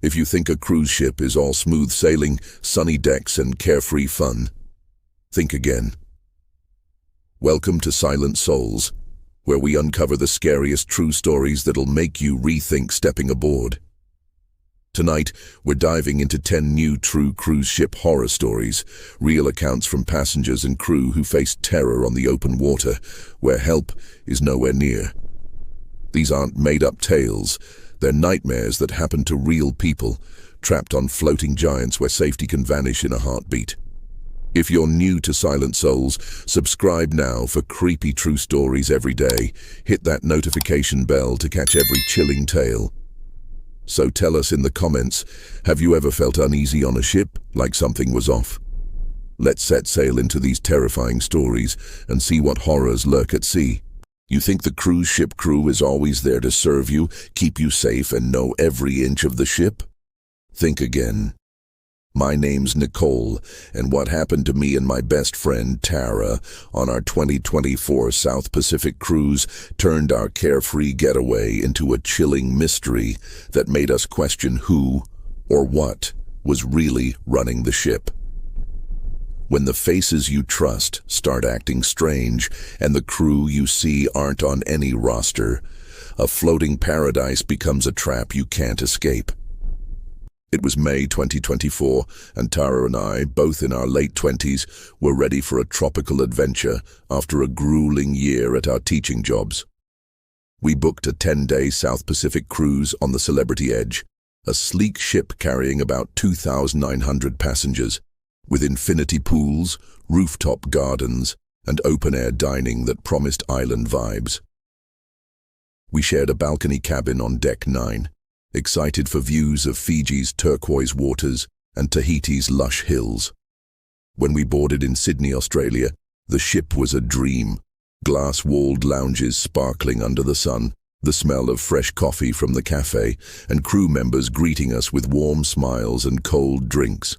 If you think a cruise ship is all smooth sailing, sunny decks, and carefree fun, think again. Welcome to Silent Souls, where we uncover the scariest true stories that'll make you rethink stepping aboard. Tonight, we're diving into 10 new true cruise ship horror stories, real accounts from passengers and crew who faced terror on the open water, where help is nowhere near. These aren't made-up tales. They're nightmares that happen to real people, trapped on floating giants where safety can vanish in a heartbeat. If you're new to Silent Souls, subscribe now for creepy true stories every day. Hit that notification bell to catch every chilling tale. So tell us in the comments, have you ever felt uneasy on a ship, like something was off? Let's set sail into these terrifying stories and see what horrors lurk at sea. You think the cruise ship crew is always there to serve you, keep you safe, and know every inch of the ship? Think again. My name's Nicole, and what happened to me and my best friend Tara on our 2024 South Pacific cruise turned our carefree getaway into a chilling mystery that made us question who or what was really running the ship. When the faces you trust start acting strange and the crew you see aren't on any roster, a floating paradise becomes a trap you can't escape. It was May 2024, and Tara and I, both in our late 20s, were ready for a tropical adventure after a grueling year at our teaching jobs. We booked a 10-day South Pacific cruise on the Celebrity Edge, a sleek ship carrying about 2,900 passengers, with infinity pools, rooftop gardens, and open-air dining that promised island vibes. We shared a balcony cabin on Deck 9, excited for views of Fiji's turquoise waters and Tahiti's lush hills. When we boarded in Sydney, Australia, the ship was a dream. Glass-walled lounges sparkling under the sun, the smell of fresh coffee from the cafe, and crew members greeting us with warm smiles and cold drinks.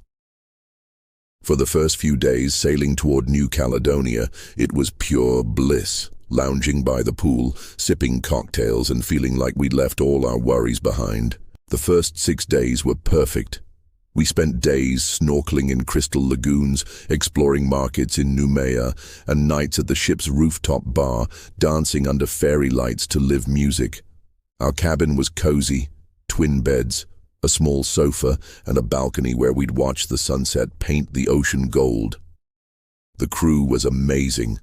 For the first few days sailing toward New Caledonia, it was pure bliss. Lounging by the pool, sipping cocktails and feeling like we'd left all our worries behind. The first 6 days were perfect. We spent days snorkeling in crystal lagoons, exploring markets in Noumea, and nights at the ship's rooftop bar, dancing under fairy lights to live music. Our cabin was cozy, twin beds, a small sofa, and a balcony where we'd watch the sunset paint the ocean gold. The crew was amazing.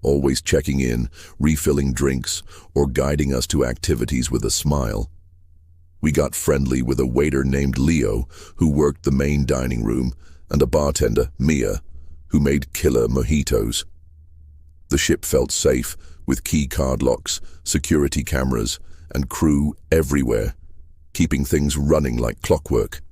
Always checking in, refilling drinks, or guiding us to activities with a smile. We got friendly with a waiter named Leo, who worked the main dining room, and a bartender, Mia, who made killer mojitos. The ship felt safe, with key card locks, security cameras, and crew everywhere, keeping things running like clockwork.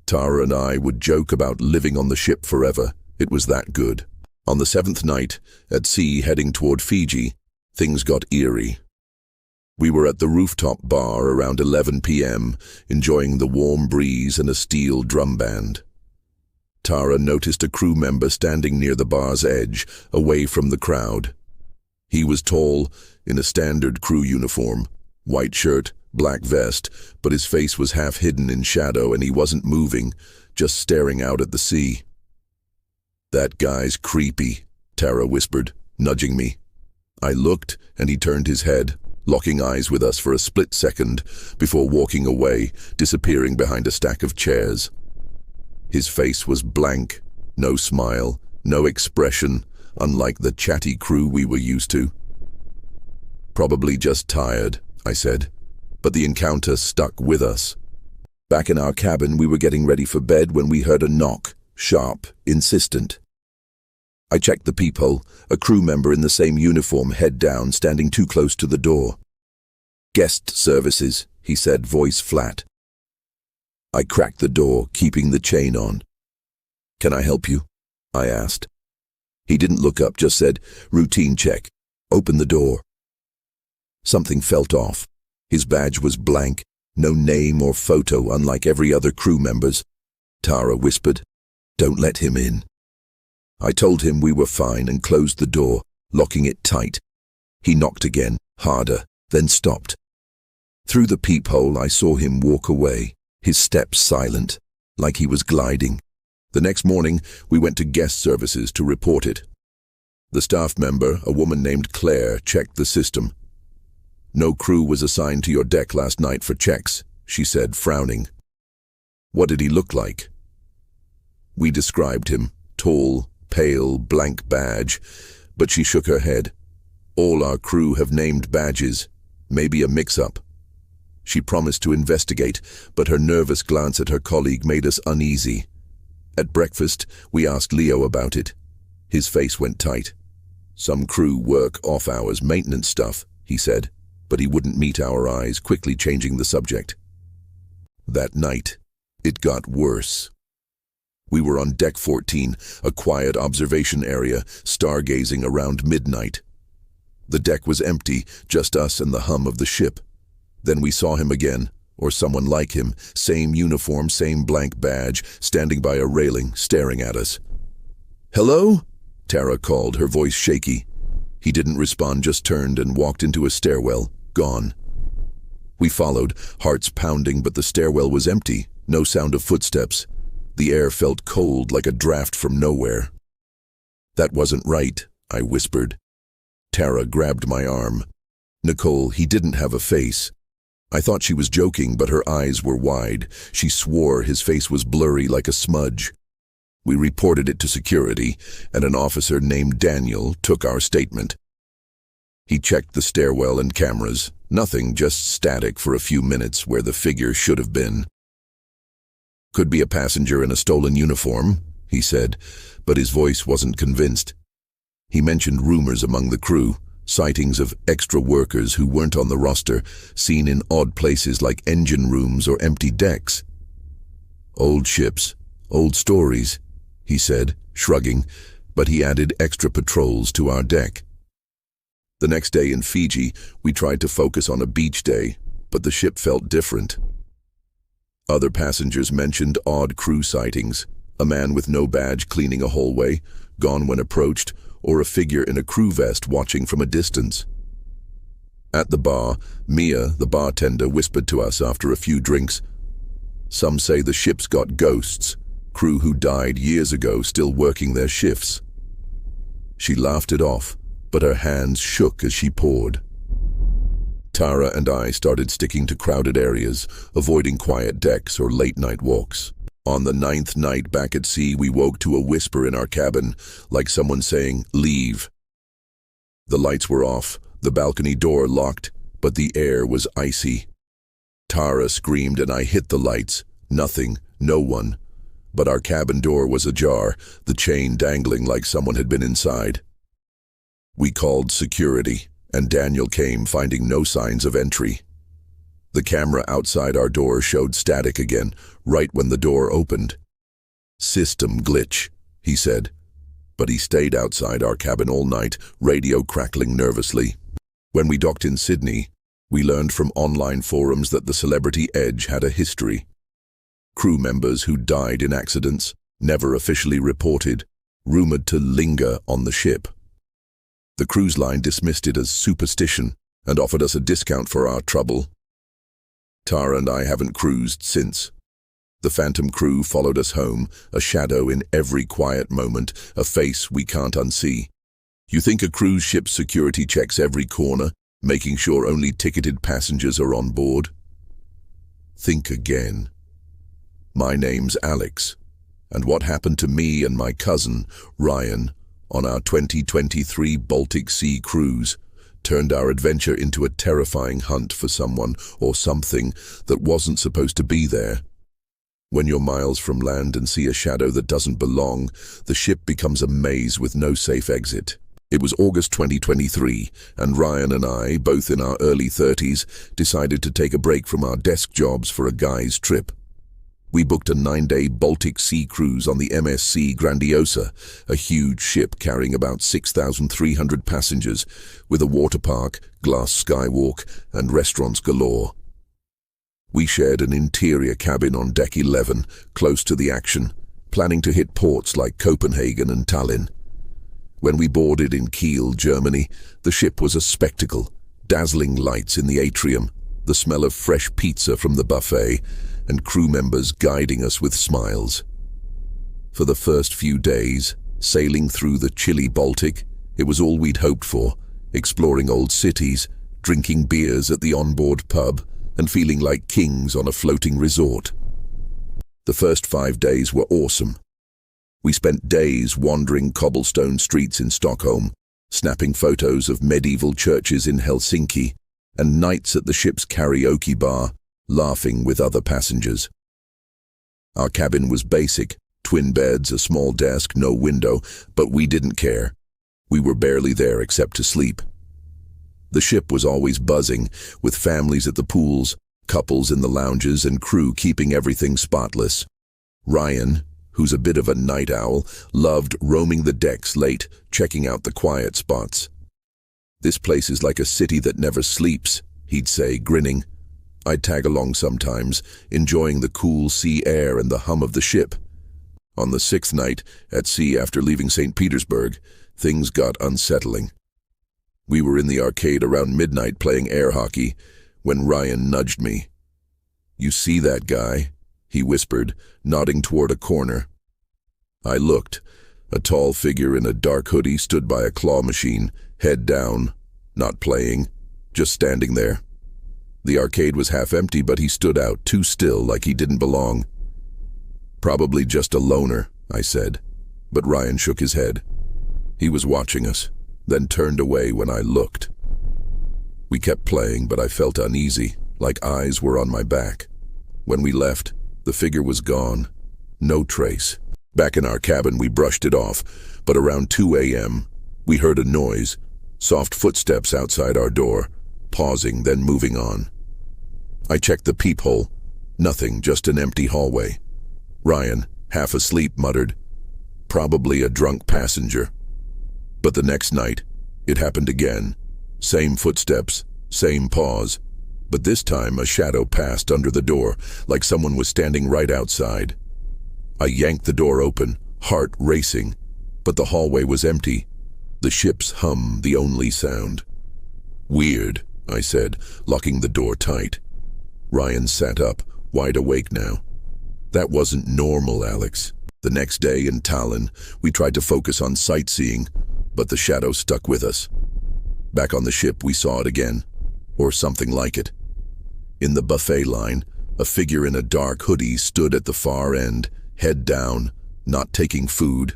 Tara and I would joke about living on the ship forever. It was that good. On the 7th night, at sea heading toward Fiji, things got eerie. We were at the rooftop bar around 11 p.m., enjoying the warm breeze and a steel drum band. Tara noticed a crew member standing near the bar's edge, away from the crowd. He was tall, in a standard crew uniform, white shirt, black vest, but his face was half hidden in shadow and he wasn't moving, just staring out at the sea. "That guy's creepy," Tara whispered, nudging me. I looked, and he turned his head, locking eyes with us for a split second before walking away, disappearing behind a stack of chairs. His face was blank, no smile, no expression, unlike the chatty crew we were used to. "Probably just tired," I said, but the encounter stuck with us. Back in our cabin, we were getting ready for bed when we heard a knock. Sharp, insistent. I checked the peephole, a crew member in the same uniform, head down, standing too close to the door. "Guest services," he said, voice flat. I cracked the door, keeping the chain on. "Can I help you?" I asked. He didn't look up, just said, "Routine check. Open the door." Something felt off. His badge was blank, no name or photo, unlike every other crew member's. Tara whispered, "Don't let him in." I told him we were fine and closed the door, locking it tight. He knocked again, harder, then stopped. Through the peephole I saw him walk away, his steps silent, like he was gliding. The next morning, we went to guest services to report it. The staff member, a woman named Claire, checked the system. "No crew was assigned to your deck last night for checks," she said, frowning. "What did he look like?" We described him, tall, pale, blank badge, but she shook her head. "All our crew have named badges, maybe a mix-up." She promised to investigate, but her nervous glance at her colleague made us uneasy. At breakfast, we asked Leo about it. His face went tight. "Some crew work off-hours maintenance stuff," he said, but he wouldn't meet our eyes, quickly changing the subject. That night, it got worse. We were on Deck 14, a quiet observation area, stargazing around midnight. The deck was empty, just us and the hum of the ship. Then we saw him again, or someone like him, same uniform, same blank badge, standing by a railing, staring at us. "Hello?" Tara called, her voice shaky. He didn't respond, just turned and walked into a stairwell, gone. We followed, hearts pounding, but the stairwell was empty, no sound of footsteps. The air felt cold, like a draft from nowhere. "That wasn't right," I whispered. Tara grabbed my arm. "Nicole, he didn't have a face." I thought she was joking, but her eyes were wide. She swore his face was blurry like a smudge. We reported it to security, and an officer named Daniel took our statement. He checked the stairwell and cameras. Nothing, just static for a few minutes where the figure should have been. "Could be a passenger in a stolen uniform," he said, but his voice wasn't convinced. He mentioned rumors among the crew, sightings of extra workers who weren't on the roster, seen in odd places like engine rooms or empty decks. "Old ships, old stories," he said, shrugging, but he added extra patrols to our deck. The next day in Fiji, we tried to focus on a beach day, but the ship felt different. Other passengers mentioned odd crew sightings, a man with no badge cleaning a hallway, gone when approached, or a figure in a crew vest watching from a distance. At the bar, Mia, the bartender, whispered to us after a few drinks. "Some say the ship's got ghosts, crew who died years ago still working their shifts." She laughed it off, but her hands shook as she poured. Tara and I started sticking to crowded areas, avoiding quiet decks or late-night walks. On the 9th night back at sea, we woke to a whisper in our cabin, like someone saying, "Leave." The lights were off, the balcony door locked, but the air was icy. Tara screamed and I hit the lights. Nothing, no one. But our cabin door was ajar, the chain dangling like someone had been inside. We called security, and Daniel came, finding no signs of entry. The camera outside our door showed static again, right when the door opened. "System glitch," he said. But he stayed outside our cabin all night, radio crackling nervously. When we docked in Sydney, we learned from online forums that the Celebrity Edge had a history. Crew members who died in accidents, never officially reported, rumored to linger on the ship. The cruise line dismissed it as superstition and offered us a discount for our trouble. Tara and I haven't cruised since. The Phantom crew followed us home, a shadow in every quiet moment, a face we can't unsee. You think a cruise ship's security checks every corner, making sure only ticketed passengers are on board? Think again. My name's Alex, and what happened to me and my cousin, Ryan, on our 2023 Baltic Sea cruise turned our adventure into a terrifying hunt for someone or something that wasn't supposed to be there. When you're miles from land and see a shadow that doesn't belong, the ship becomes a maze with no safe exit. It was August 2023, and Ryan and I, both in our early 30s, decided to take a break from our desk jobs for a guy's trip. We booked a 9-day Baltic Sea cruise on the MSC Grandiosa, a huge ship carrying about 6,300 passengers, with a water park, glass skywalk, and restaurants galore. We shared an interior cabin on Deck 11, close to the action, planning to hit ports like Copenhagen and Tallinn. When we boarded in Kiel, Germany, the ship was a spectacle, dazzling lights in the atrium, the smell of fresh pizza from the buffet, and crew members guiding us with smiles. For the first few days, sailing through the chilly Baltic, it was all we'd hoped for, exploring old cities, drinking beers at the onboard pub, and feeling like kings on a floating resort. The first 5 days were awesome. We spent days wandering cobblestone streets in Stockholm, snapping photos of medieval churches in Helsinki, and nights at the ship's karaoke bar, laughing with other passengers. Our cabin was basic, twin beds, a small desk, no window, but we didn't care. We were barely there except to sleep. The ship was always buzzing, with families at the pools, couples in the lounges, and crew keeping everything spotless. Ryan, who's a bit of a night owl, loved roaming the decks late, checking out the quiet spots. "This place is like a city that never sleeps," he'd say, grinning. I'd tag along sometimes, enjoying the cool sea air and the hum of the ship. On the 6th night, at sea after leaving St. Petersburg, things got unsettling. We were in the arcade around midnight playing air hockey when Ryan nudged me. "You see that guy?" he whispered, nodding toward a corner. I looked. A tall figure in a dark hoodie stood by a claw machine, head down, not playing, just standing there. The arcade was half empty, but he stood out, too still, like he didn't belong. "Probably just a loner," I said, but Ryan shook his head. He was watching us, then turned away when I looked. We kept playing, but I felt uneasy, like eyes were on my back. When we left, the figure was gone. No trace. Back in our cabin, we brushed it off, but around 2 a.m., we heard a noise, soft footsteps outside our door, pausing, then moving on. I checked the peephole. Nothing, just an empty hallway. Ryan, half asleep, muttered, "Probably a drunk passenger." But the next night, it happened again. Same footsteps, same pause, but this time a shadow passed under the door, like someone was standing right outside. I yanked the door open, heart racing, but the hallway was empty. The ship's hum, the only sound. "Weird," I said, locking the door tight. Ryan sat up, wide awake now. "That wasn't normal, Alex." The next day in Tallinn, we tried to focus on sightseeing, but the shadow stuck with us. Back on the ship, we saw it again, or something like it. In the buffet line, a figure in a dark hoodie stood at the far end, head down, not taking food,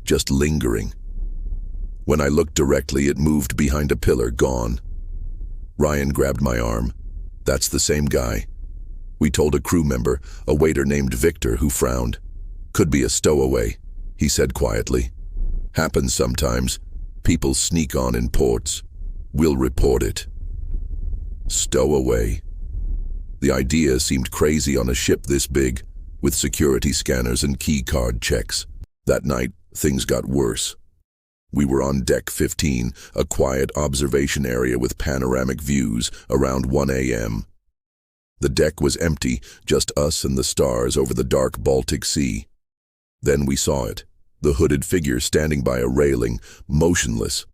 just lingering. When I looked directly, it moved behind a pillar, gone. Ryan grabbed my arm. "That's the same guy." We told a crew member, a waiter named Victor, who frowned. "Could be a stowaway," he said quietly. "Happens sometimes. People sneak on in ports. We'll report it." Stowaway. The idea seemed crazy on a ship this big, with security scanners and key card checks. That night, things got worse. We were on deck 15, a quiet observation area with panoramic views, around 1 a.m. The deck was empty, just us and the stars over the dark Baltic Sea. Then we saw it, the hooded figure standing by a railing, motionless.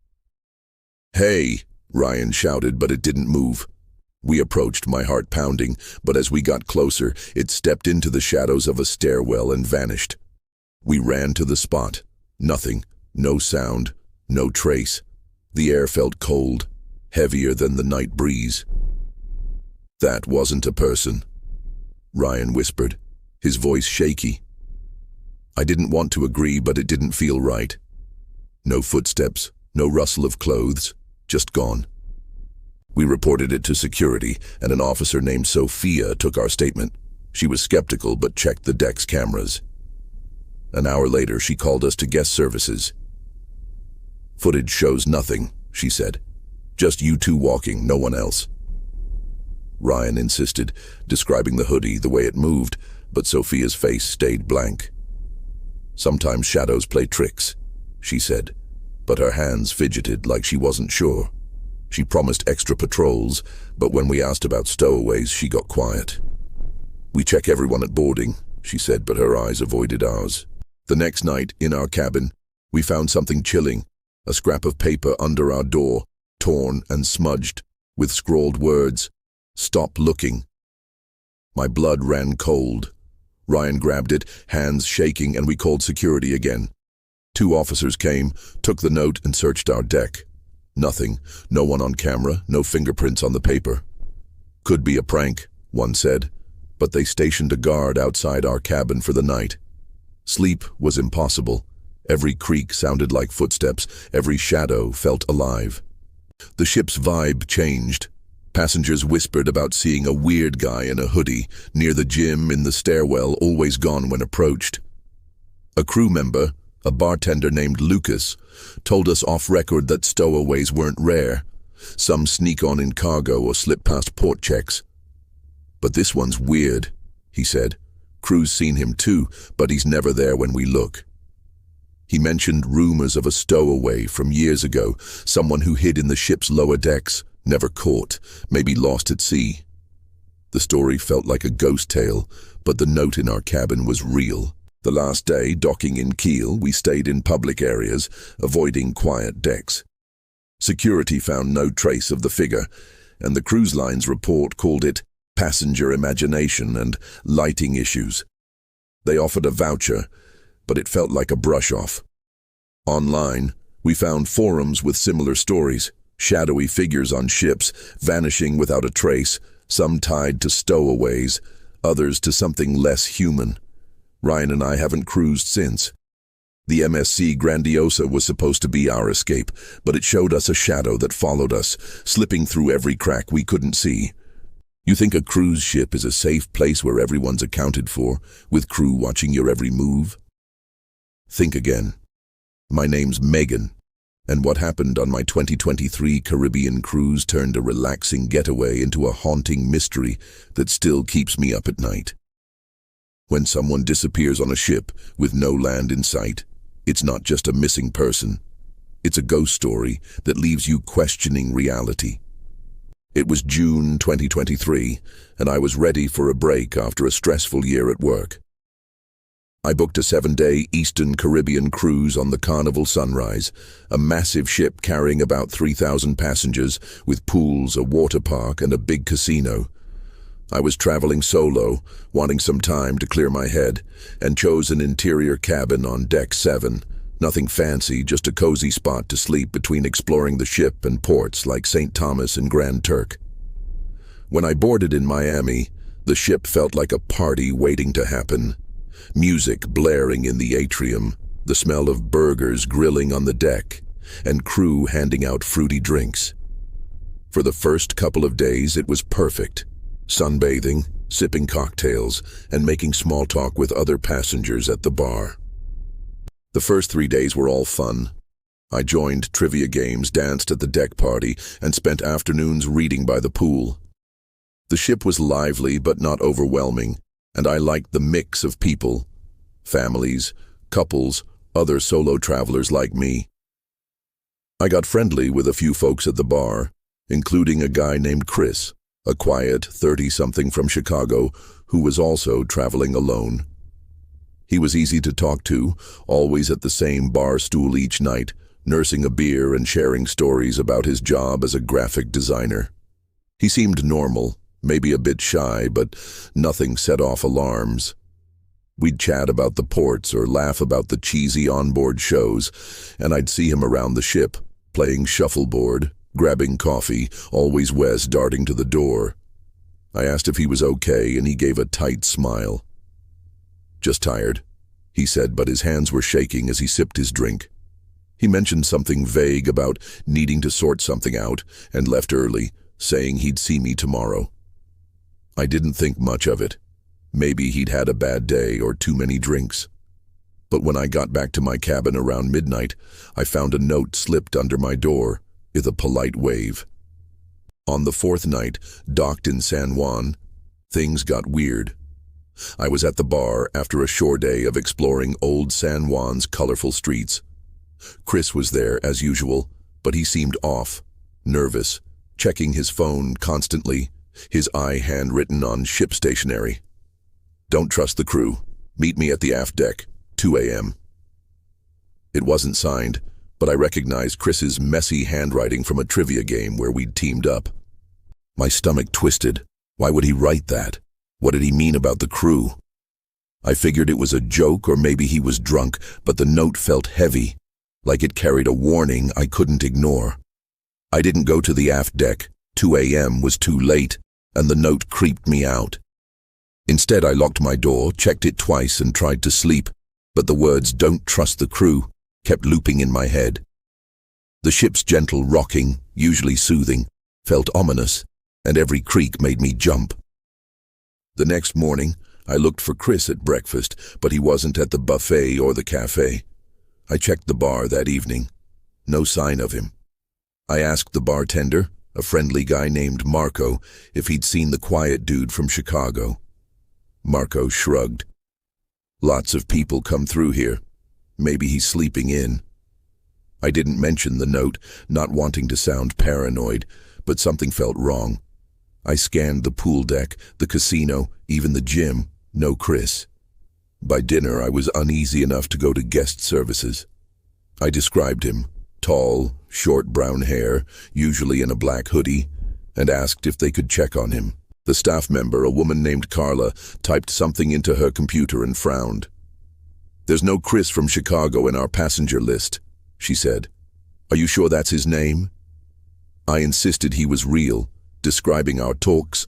"Hey!" Ryan shouted, but it didn't move. We approached, my heart pounding, but as we got closer, it stepped into the shadows of a stairwell and vanished. We ran to the spot. Nothing, no sound, no trace. The air felt cold, heavier than the night breeze. "That wasn't a person," Ryan whispered, his voice shaky. I didn't want to agree, but it didn't feel right. No footsteps, no rustle of clothes, just gone. We reported it to security, and an officer named Sophia took our statement. She was skeptical, but checked the deck's cameras. An hour later, she called us to guest services. "Footage shows nothing," she said. "Just you two walking, no one else." Ryan insisted, describing the hoodie, the way it moved, but Sophia's face stayed blank. "Sometimes shadows play tricks," she said, but her hands fidgeted like she wasn't sure. She promised extra patrols, but when we asked about stowaways, she got quiet. "We check everyone at boarding," she said, but her eyes avoided ours. The next night, in our cabin, we found something chilling, a scrap of paper under our door, torn and smudged, with scrawled words, "Stop looking." My blood ran cold. Ryan grabbed it, hands shaking, and we called security again. 2 officers came, took the note, and searched our deck. Nothing. No one on camera, no fingerprints on the paper. Could be a prank, one said, but they stationed a guard outside our cabin for the night. Sleep was impossible. Every creak sounded like footsteps, every shadow felt alive. The ship's vibe changed. Passengers whispered about seeing a weird guy in a hoodie near the gym in the stairwell, always gone when approached. A crew member, a bartender named Lucas, told us off record that stowaways weren't rare. Some sneak on in cargo or slip past port checks. But this one's weird, he said. Crew's seen him too, but he's never there when we look. He mentioned rumors of a stowaway from years ago, someone who hid in the ship's lower decks, never caught, maybe lost at sea. The story felt like a ghost tale, but the note in our cabin was real. The last day, docking in Kiel, we stayed in public areas, avoiding quiet decks. Security found no trace of the figure, and the cruise line's report called it passenger imagination and lighting issues. They offered a voucher, but it felt like a brush-off. Online, we found forums with similar stories, shadowy figures on ships, vanishing without a trace, some tied to stowaways, others to something less human. Ryan and I haven't cruised since. The MSC Grandiosa was supposed to be our escape, but it showed us a shadow that followed us, slipping through every crack we couldn't see. You think a cruise ship is a safe place where everyone's accounted for, with crew watching your every move? Think again. My name's Megan, and what happened on my 2023 Caribbean cruise turned a relaxing getaway into a haunting mystery that still keeps me up at night. When someone disappears on a ship with no land in sight, it's not just a missing person. It's a ghost story that leaves you questioning reality. It was June 2023, and I was ready for a break after a stressful year at work. I booked a 7-day Eastern Caribbean cruise on the Carnival Sunrise, a massive ship carrying about 3,000 passengers with pools, a water park, and a big casino. I was traveling solo, wanting some time to clear my head, and chose an interior cabin on Deck 7. Nothing fancy, just a cozy spot to sleep between exploring the ship and ports like St. Thomas and Grand Turk. When I boarded in Miami, the ship felt like a party waiting to happen. Music blaring in the atrium, the smell of burgers grilling on the deck, and crew handing out fruity drinks. For the first couple of days, it was perfect. Sunbathing, sipping cocktails, and making small talk with other passengers at the bar. The first 3 days were all fun. I joined trivia games, danced at the deck party, and spent afternoons reading by the pool. The ship was lively but not overwhelming, and I liked the mix of people. Families, couples, other solo travelers like me. I got friendly with a few folks at the bar, including a guy named Chris, a quiet 30-something from Chicago who was also traveling alone. He was easy to talk to, always at the same bar stool each night, nursing a beer and sharing stories about his job as a graphic designer. He seemed normal, maybe a bit shy, but nothing set off alarms. We'd chat about the ports or laugh about the cheesy onboard shows, and I'd see him around the ship, playing shuffleboard, grabbing coffee, always Wes darting to the door. I asked if he was okay, and he gave a tight smile. "Just tired," he said, but his hands were shaking as he sipped his drink. He mentioned something vague about needing to sort something out and left early, saying he'd see me tomorrow. I didn't think much of it. Maybe he'd had a bad day or too many drinks. But when I got back to my cabin around midnight, I found a note slipped under my door with a polite wave. On the 4th night, docked in San Juan, things got weird. I was at the bar after a shore day of exploring old San Juan's colorful streets. Chris was there as usual, but he seemed off, nervous, checking his phone constantly, his eye handwritten on ship stationery. "Don't trust the crew. Meet me at the aft deck, 2 a.m. It wasn't signed, but I recognized Chris's messy handwriting from a trivia game where we'd teamed up. My stomach twisted. Why would he write that? What did he mean about the crew? I figured it was a joke or maybe he was drunk, but the note felt heavy, like it carried a warning I couldn't ignore. I didn't go to the aft deck. 2 a.m. was too late, and the note creeped me out. Instead, I locked my door, checked it twice, and tried to sleep, but the words "don't trust the crew" kept looping in my head. The ship's gentle rocking, usually soothing, felt ominous, and every creak made me jump. The next morning, I looked for Chris at breakfast, but he wasn't at the buffet or the cafe. I checked the bar that evening. No sign of him. I asked the bartender, a friendly guy named Marco, if he'd seen the quiet dude from Chicago. Marco shrugged. Lots of people come through here. Maybe he's sleeping in. I didn't mention the note, not wanting to sound paranoid, but something felt wrong. I scanned the pool deck, the casino, even the gym. No Chris. By dinner, I was uneasy enough to go to guest services. I described him, tall, short brown hair, usually in a black hoodie, and asked if they could check on him. The staff member, a woman named Carla, typed something into her computer and frowned. "There's no Chris from Chicago in our passenger list," she said. "Are you sure that's his name?" I insisted he was real, describing our talks,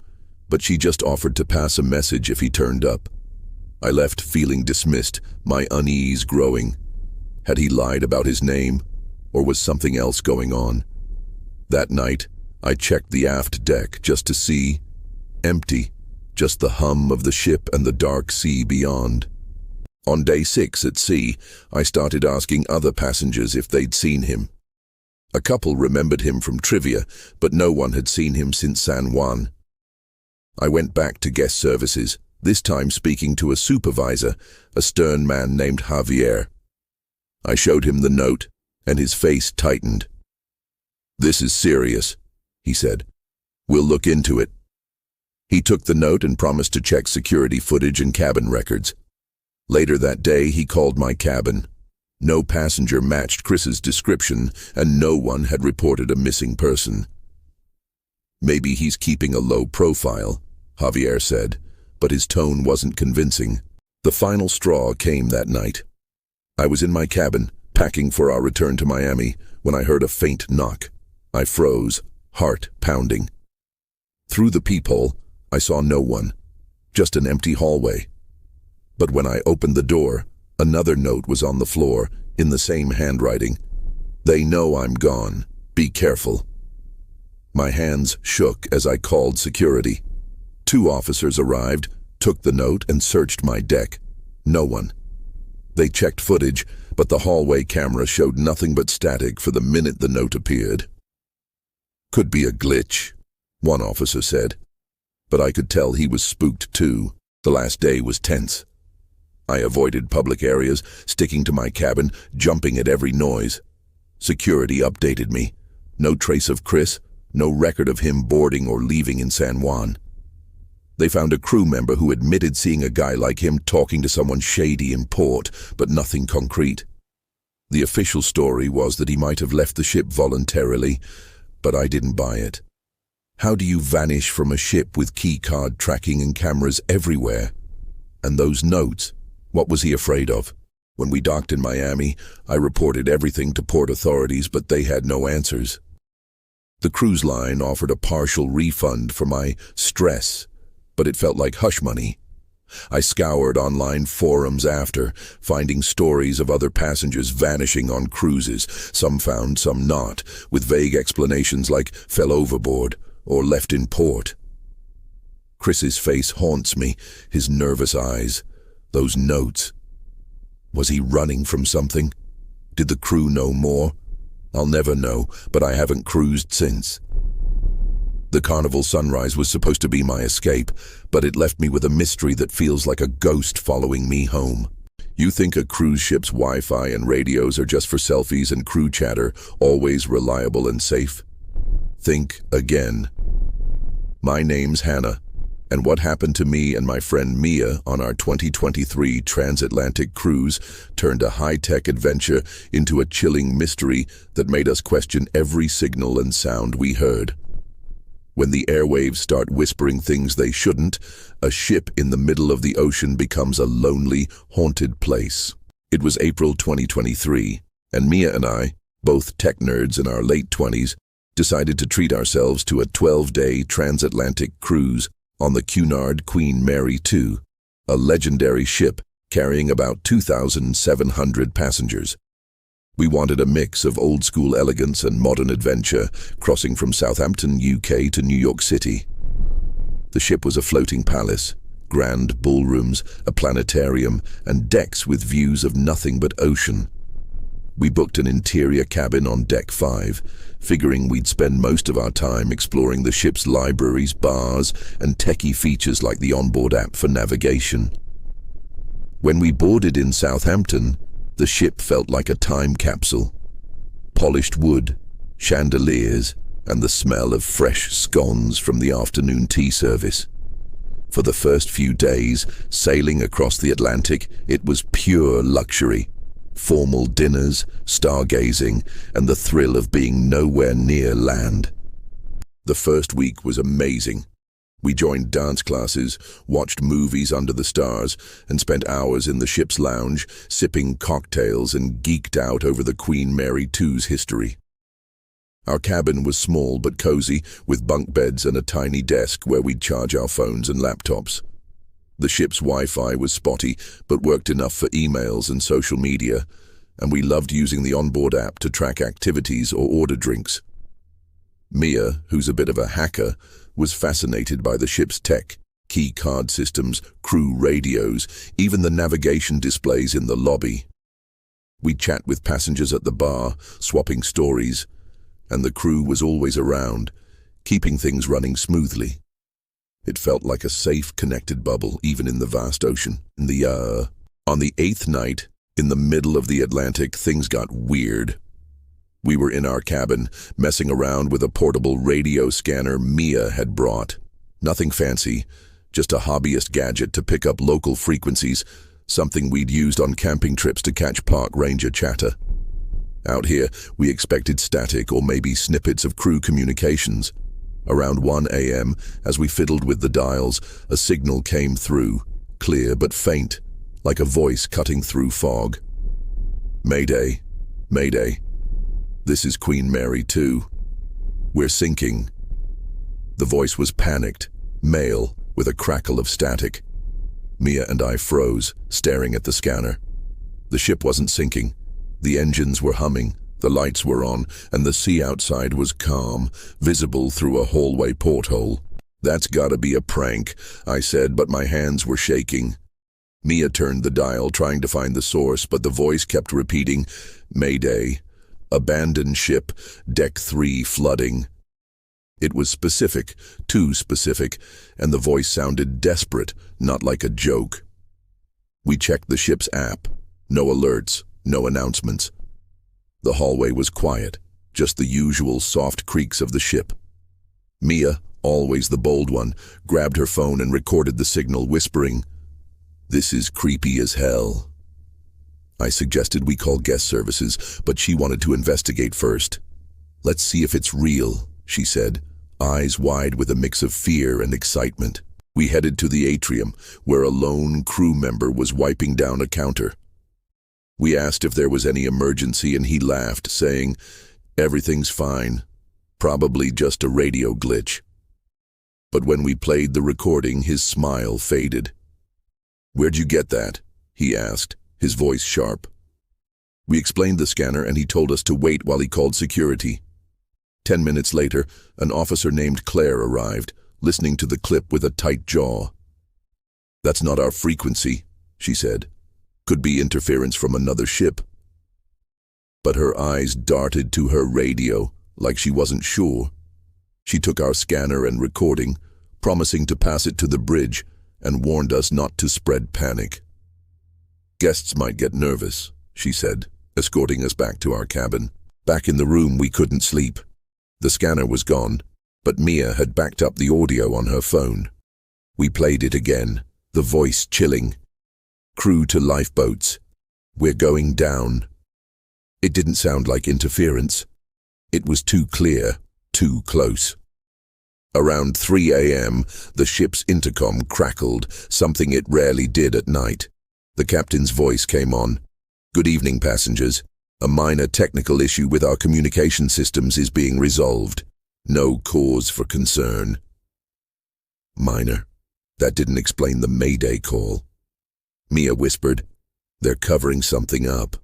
but she just offered to pass a message if he turned up. I left feeling dismissed, my unease growing. Had he lied about his name, or was something else going on? That night, I checked the aft deck just to see. Empty, just the hum of the ship and the dark sea beyond. On day 6 at sea, I started asking other passengers if they'd seen him. A couple remembered him from trivia, but no one had seen him since San Juan. I went back to guest services, this time speaking to a supervisor, a stern man named Javier. I showed him the note, and his face tightened. "This is serious," he said. "We'll look into it." He took the note and promised to check security footage and cabin records. Later that day, he called my cabin. No passenger matched Chris's description, and no one had reported a missing person. "Maybe he's keeping a low profile," Javier said, but his tone wasn't convincing. The final straw came that night. I was in my cabin, packing for our return to Miami, when I heard a faint knock. I froze, heart pounding. Through the peephole, I saw no one, just an empty hallway. But when I opened the door, another note was on the floor, in the same handwriting. "They know I'm gone. Be careful." My hands shook as I called security. 2 officers arrived, took the note, and searched my deck. No one. They checked footage, but the hallway camera showed nothing but static for the minute the note appeared. "Could be a glitch," one officer said. But I could tell he was spooked too. The last day was tense. I avoided public areas, sticking to my cabin, jumping at every noise. Security updated me. No trace of Chris, no record of him boarding or leaving in San Juan. They found a crew member who admitted seeing a guy like him talking to someone shady in port, but nothing concrete. The official story was that he might have left the ship voluntarily, but I didn't buy it. How do you vanish from a ship with keycard tracking and cameras everywhere? And those notes, what was he afraid of? When we docked in Miami, I reported everything to port authorities, but they had no answers. The cruise line offered a partial refund for my stress, but it felt like hush money. I scoured online forums after, finding stories of other passengers vanishing on cruises, some found, some not, with vague explanations like fell overboard or left in port. Chris's face haunts me, his nervous eyes, those notes. Was he running from something? Did the crew know more? I'll never know, but I haven't cruised since. The Carnival sunrise was supposed to be my escape, but it left me with a mystery that feels like a ghost following me home. You think a cruise ship's Wi-Fi and radios are just for selfies and crew chatter, always reliable and safe? Think again. My name's Hannah, and what happened to me and my friend Mia on our 2023 transatlantic cruise turned a high-tech adventure into a chilling mystery that made us question every signal and sound we heard. When the airwaves start whispering things they shouldn't, a ship in the middle of the ocean becomes a lonely, haunted place. It was April 2023, and Mia and I, both tech nerds in our late 20s, decided to treat ourselves to a 12-day transatlantic cruise on the Cunard Queen Mary 2, a legendary ship carrying about 2,700 passengers. We wanted a mix of old-school elegance and modern adventure, crossing from Southampton, UK to New York City. The ship was a floating palace, grand ballrooms, a planetarium, and decks with views of nothing but ocean. We booked an interior cabin on Deck 5, figuring we'd spend most of our time exploring the ship's libraries, bars, and techie features like the onboard app for navigation. When we boarded in Southampton, the ship felt like a time capsule. Polished wood, chandeliers, and the smell of fresh scones from the afternoon tea service. For the first few days, sailing across the Atlantic, it was pure luxury. Formal dinners, stargazing, and the thrill of being nowhere near land. The first week was amazing. We joined dance classes, watched movies under the stars, and spent hours in the ship's lounge, sipping cocktails and geeked out over the Queen Mary 2's history. Our cabin was small but cozy, with bunk beds and a tiny desk where we'd charge our phones and laptops. The ship's Wi-Fi was spotty, but worked enough for emails and social media, and we loved using the onboard app to track activities or order drinks. Mia, who's a bit of a hacker, was fascinated by the ship's tech, key card systems, crew radios, even the navigation displays in the lobby. We'd chat with passengers at the bar, swapping stories, and the crew was always around, keeping things running smoothly. It felt like a safe, connected bubble, even in the vast ocean. On the 8th night, in the middle of the Atlantic, things got weird. We were in our cabin, messing around with a portable radio scanner Mia had brought. Nothing fancy, just a hobbyist gadget to pick up local frequencies, something we'd used on camping trips to catch park ranger chatter. Out here, we expected static or maybe snippets of crew communications. Around 1 a.m., as we fiddled with the dials, a signal came through, clear but faint, like a voice cutting through fog. "Mayday, Mayday. This is Queen Mary 2. We're sinking." The voice was panicked, male, with a crackle of static. Mia and I froze, staring at the scanner. The ship wasn't sinking. The engines were humming, the lights were on, and the sea outside was calm, visible through a hallway porthole. "That's gotta be a prank," I said, but my hands were shaking. Mia turned the dial, trying to find the source, but the voice kept repeating, "Mayday. Abandoned ship, Deck 3 flooding." It was specific, too specific, and the voice sounded desperate, not like a joke. We checked the ship's app. No alerts, no announcements. The hallway was quiet, just the usual soft creaks of the ship. Mia, always the bold one, grabbed her phone and recorded the signal, whispering, "This is creepy as hell." I suggested we call guest services, but she wanted to investigate first. "Let's see if it's real," she said, eyes wide with a mix of fear and excitement. We headed to the atrium, where a lone crew member was wiping down a counter. We asked if there was any emergency, and he laughed, saying, "Everything's fine. Probably just a radio glitch." But when we played the recording, his smile faded. "Where'd you get that?" he asked, his voice sharp. We explained the scanner, and he told us to wait while he called security. 10 minutes later, an officer named Claire arrived, listening to the clip with a tight jaw. "That's not our frequency," she said. "Could be interference from another ship." But her eyes darted to her radio, like she wasn't sure. She took our scanner and recording, promising to pass it to the bridge, and warned us not to spread panic. "Guests might get nervous," she said, escorting us back to our cabin. Back in the room, we couldn't sleep. The scanner was gone, but Mia had backed up the audio on her phone. We played it again, the voice chilling. "Crew to lifeboats. We're going down." It didn't sound like interference. It was too clear, too close. Around 3 a.m., the ship's intercom crackled, something it rarely did at night. The captain's voice came on. "Good evening, passengers. A minor technical issue with our communication systems is being resolved. No cause for concern." Minor? That didn't explain the Mayday call. Mia whispered, "They're covering something up."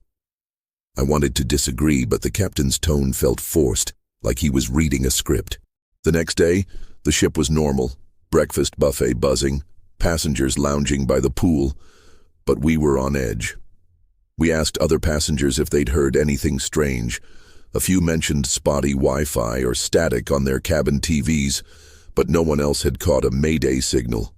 I wanted to disagree, but the captain's tone felt forced, like he was reading a script. The next day, the ship was normal. Breakfast buffet buzzing, passengers lounging by the pool, but we were on edge. We asked other passengers if they'd heard anything strange. A few mentioned spotty Wi-Fi or static on their cabin TVs, but no one else had caught a Mayday signal.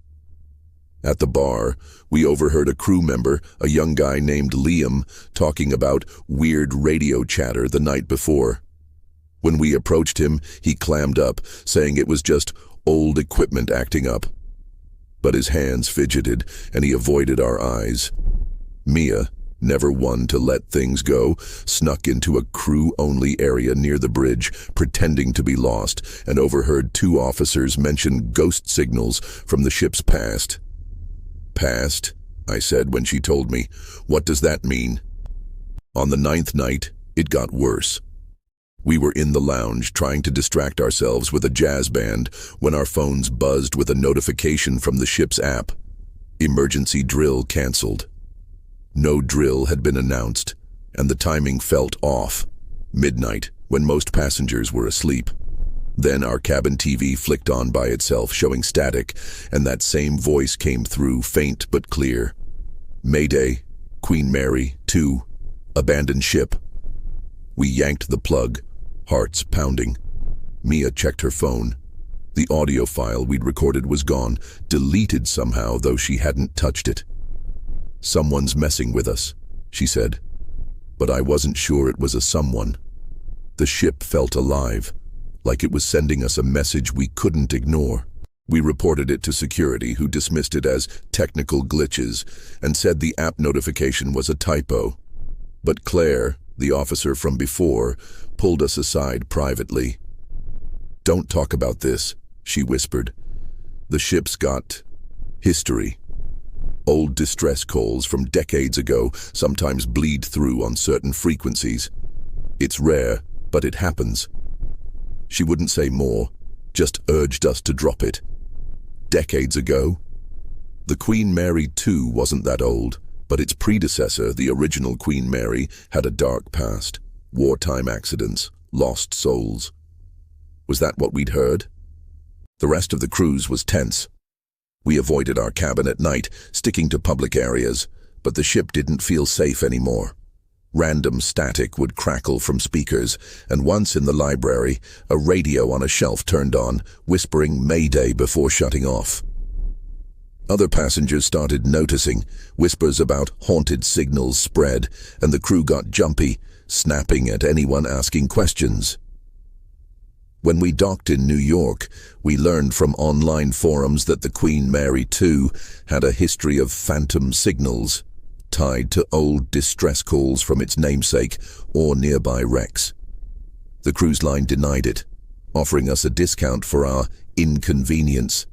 At the bar, we overheard a crew member, a young guy named Liam, talking about weird radio chatter the night before. When we approached him, he clammed up, saying it was just old equipment acting up. But his hands fidgeted, and he avoided our eyes. Mia, never one to let things go, snuck into a crew-only area near the bridge, pretending to be lost, and overheard two officers mention ghost signals from the ship's past. "Past?" I said when she told me. "What does that mean?" On the 9th night, it got worse. We were in the lounge trying to distract ourselves with a jazz band when our phones buzzed with a notification from the ship's app. Emergency drill canceled. No drill had been announced, and the timing felt off. Midnight, when most passengers were asleep. Then our cabin TV flicked on by itself, showing static, and that same voice came through, faint but clear. "Mayday, Queen Mary, 2, abandoned ship." We yanked the plug, hearts pounding. Mia checked her phone. The audio file we'd recorded was gone, deleted somehow, though she hadn't touched it. "Someone's messing with us," she said. But I wasn't sure it was a someone. The ship felt alive, like it was sending us a message we couldn't ignore. We reported it to security, who dismissed it as technical glitches and said the app notification was a typo. But Claire, the officer from before, pulled us aside privately. "Don't talk about this," she whispered. "The ship's got history. Old distress calls from decades ago sometimes bleed through on certain frequencies. It's rare, but it happens." She wouldn't say more, just urged us to drop it. Decades ago? The Queen Mary 2 wasn't that old, but its predecessor, the original Queen Mary, had a dark past. Wartime accidents, lost souls. Was that what we'd heard? The rest of the cruise was tense. We avoided our cabin at night, sticking to public areas, but the ship didn't feel safe anymore. Random static would crackle from speakers, and once in the library, a radio on a shelf turned on, whispering Mayday before shutting off. Other passengers started noticing. Whispers about haunted signals spread, and the crew got jumpy, snapping at anyone asking questions. When we docked in New York, we learned from online forums that the Queen Mary 2 had a history of phantom signals, tied to old distress calls from its namesake or nearby wrecks. The cruise line denied it, offering us a discount for our inconvenience,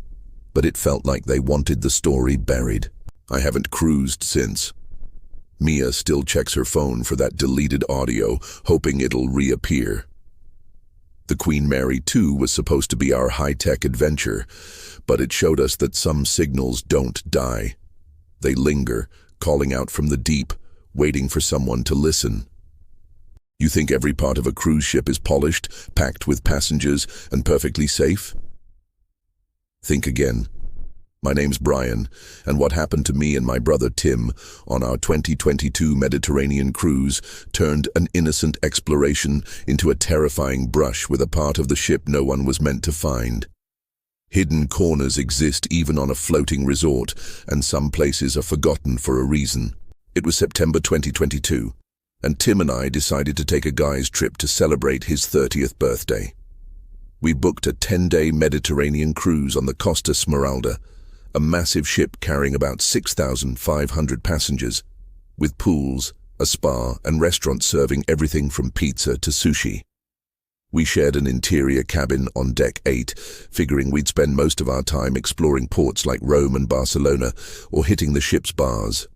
but it felt like they wanted the story buried. I haven't cruised since. Mia still checks her phone for that deleted audio, hoping it'll reappear. The Queen Mary 2 was supposed to be our high-tech adventure, but it showed us that some signals don't die. They linger, calling out from the deep, waiting for someone to listen. You think every part of a cruise ship is polished, packed with passengers, and perfectly safe? Think again. My name's Brian, and what happened to me and my brother Tim on our 2022 Mediterranean cruise turned an innocent exploration into a terrifying brush with a part of the ship no one was meant to find. Hidden corners exist even on a floating resort, and some places are forgotten for a reason. It was September 2022, and Tim and I decided to take a guy's trip to celebrate his 30th birthday. We booked a 10-day Mediterranean cruise on the Costa Smeralda, a massive ship carrying about 6,500 passengers, with pools, a spa, and restaurants serving everything from pizza to sushi. We shared an interior cabin on deck 8, figuring we'd spend most of our time exploring ports like Rome and Barcelona or hitting the ship's bars.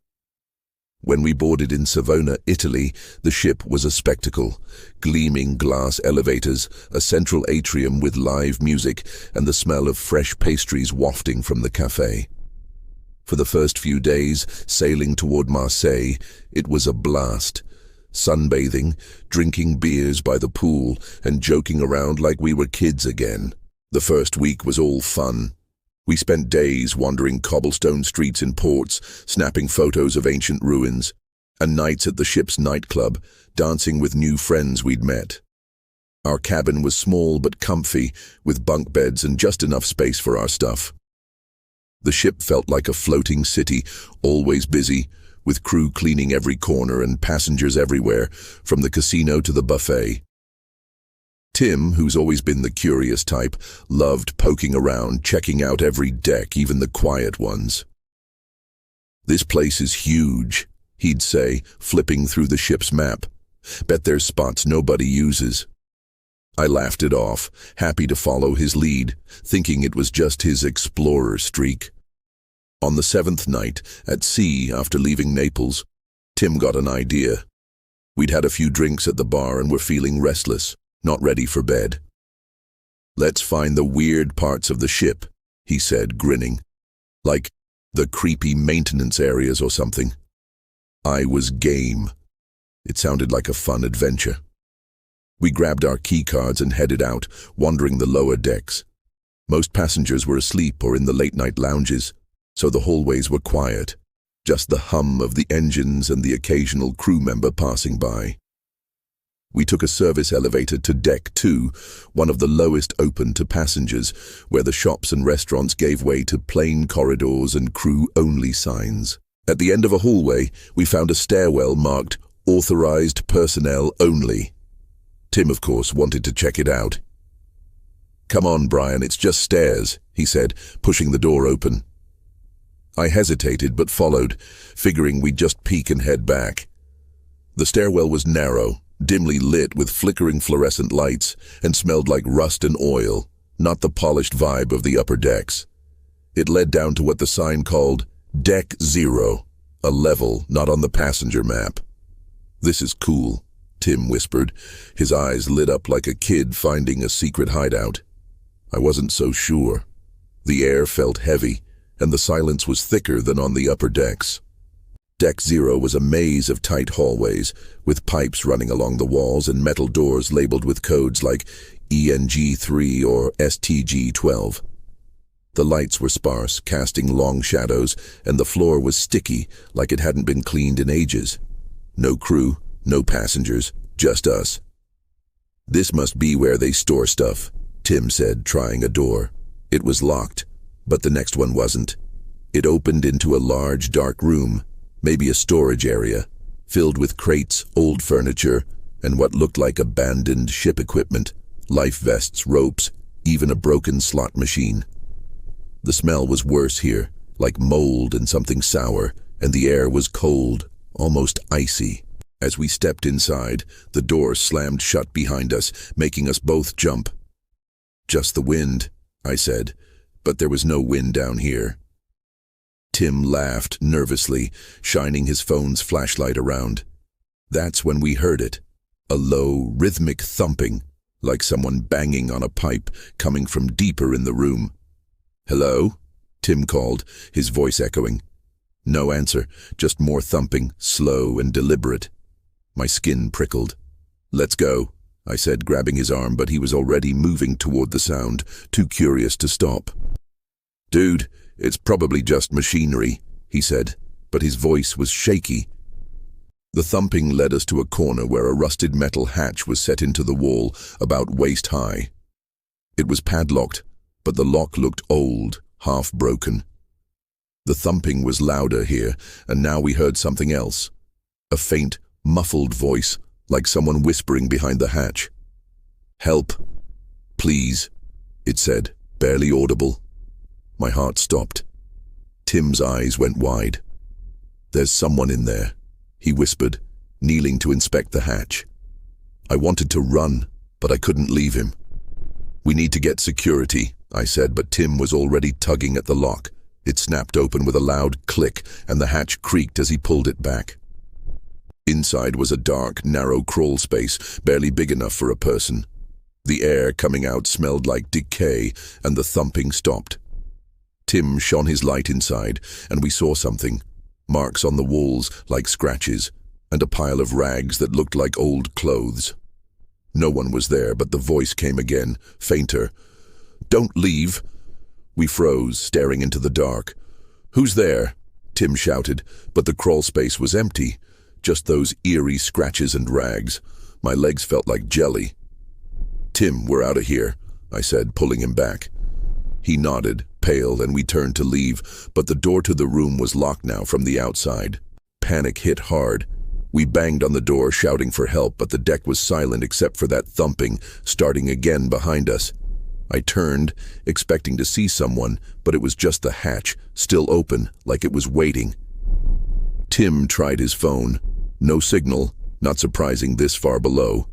When we boarded in Savona, Italy, the ship was a spectacle. Gleaming glass elevators, a central atrium with live music, and the smell of fresh pastries wafting from the cafe. For the first few days, sailing toward Marseille, it was a blast. Sunbathing, drinking beers by the pool, and joking around like we were kids again. The first week was all fun. We spent days wandering cobblestone streets in ports, snapping photos of ancient ruins, and nights at the ship's nightclub, dancing with new friends we'd met. Our cabin was small but comfy, with bunk beds and just enough space for our stuff. The ship felt like a floating city, always busy, with crew cleaning every corner and passengers everywhere, from the casino to the buffet. Tim, who's always been the curious type, loved poking around, checking out every deck, even the quiet ones. "This place is huge," he'd say, flipping through the ship's map. "Bet there's spots nobody uses." I laughed it off, happy to follow his lead, thinking it was just his explorer streak. On the 7th night, at sea after leaving Naples, Tim got an idea. We'd had a few drinks at the bar and were feeling restless, not ready for bed. "Let's find the weird parts of the ship," he said, grinning. "Like the creepy maintenance areas or something." I was game. It sounded like a fun adventure. We grabbed our key cards and headed out, wandering the lower decks. Most passengers were asleep or in the late-night lounges, so the hallways were quiet, just the hum of the engines and the occasional crew member passing by. We took a service elevator to deck 2, one of the lowest open to passengers, where the shops and restaurants gave way to plain corridors and crew-only signs. At the end of a hallway, we found a stairwell marked "Authorized Personnel Only." Tim, of course, wanted to check it out. "Come on, Brian, it's just stairs," he said, pushing the door open. I hesitated but followed, figuring we'd just peek and head back. The stairwell was narrow, dimly lit with flickering fluorescent lights, and smelled like rust and oil, not the polished vibe of the upper decks. It led down to what the sign called Deck 0, a level not on the passenger map. "This is cool," Tim whispered, his eyes lit up like a kid finding a secret hideout. I wasn't so sure. The air felt heavy, and the silence was thicker than on the upper decks. Deck 0 was a maze of tight hallways, with pipes running along the walls and metal doors labeled with codes like ENG3 or STG12. The lights were sparse, casting long shadows, and the floor was sticky, like it hadn't been cleaned in ages. No crew, no passengers, just us. "This must be where they store stuff," Tim said, trying a door. It was locked, but the next one wasn't. It opened into a large, dark room, maybe a storage area, filled with crates, old furniture, and what looked like abandoned ship equipment, life vests, ropes, even a broken slot machine. The smell was worse here, like mold and something sour, and the air was cold, almost icy. As we stepped inside, the door slammed shut behind us, making us both jump. "Just the wind," I said, but there was no wind down here. Tim laughed nervously, shining his phone's flashlight around. That's when we heard it, a low, rhythmic thumping, like someone banging on a pipe, coming from deeper in the room. "Hello?" Tim called, his voice echoing. No answer, just more thumping, slow and deliberate. My skin prickled. "Let's go," I said, grabbing his arm, but he was already moving toward the sound, too curious to stop. "Dude, it's probably just machinery," he said, but his voice was shaky. The thumping led us to a corner where a rusted metal hatch was set into the wall, about waist high. It was padlocked, but the lock looked old, half broken. The thumping was louder here, and now we heard something else. A faint, muffled voice, like someone whispering behind the hatch. "Help, please," it said, barely audible. My heart stopped. Tim's eyes went wide. "There's someone in there," he whispered, kneeling to inspect the hatch. I wanted to run, but I couldn't leave him. "We need to get security," I said, but Tim was already tugging at the lock. It snapped open with a loud click, and the hatch creaked as he pulled it back. Inside was a dark, narrow crawl space, barely big enough for a person. The air coming out smelled like decay, and the thumping stopped. Tim shone his light inside, and we saw something. Marks on the walls, like scratches, and a pile of rags that looked like old clothes. No one was there, but the voice came again, fainter. "Don't leave." We froze, staring into the dark. "Who's there?" Tim shouted, but the crawl space was empty. Just those eerie scratches and rags. My legs felt like jelly. "Tim, we're out of here," I said, pulling him back. He nodded, pale, and we turned to leave, but the door to the room was locked now from the outside. Panic hit hard. We banged on the door, shouting for help, but the deck was silent except for that thumping, starting again behind us. I turned, expecting to see someone, but it was just the hatch, still open, like it was waiting. Tim tried his phone. No signal, not surprising this far below.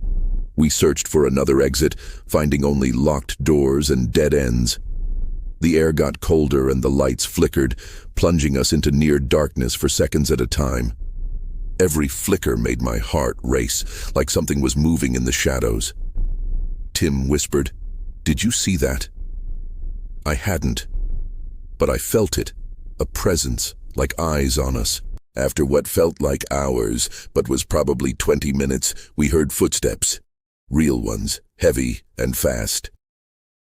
We searched for another exit, finding only locked doors and dead ends. The air got colder and the lights flickered, plunging us into near darkness for seconds at a time. Every flicker made my heart race, like something was moving in the shadows. Tim whispered, "Did you see that?" I hadn't, but I felt it, a presence, like eyes on us. After what felt like hours, but was probably 20 minutes, we heard footsteps. Real ones, heavy and fast.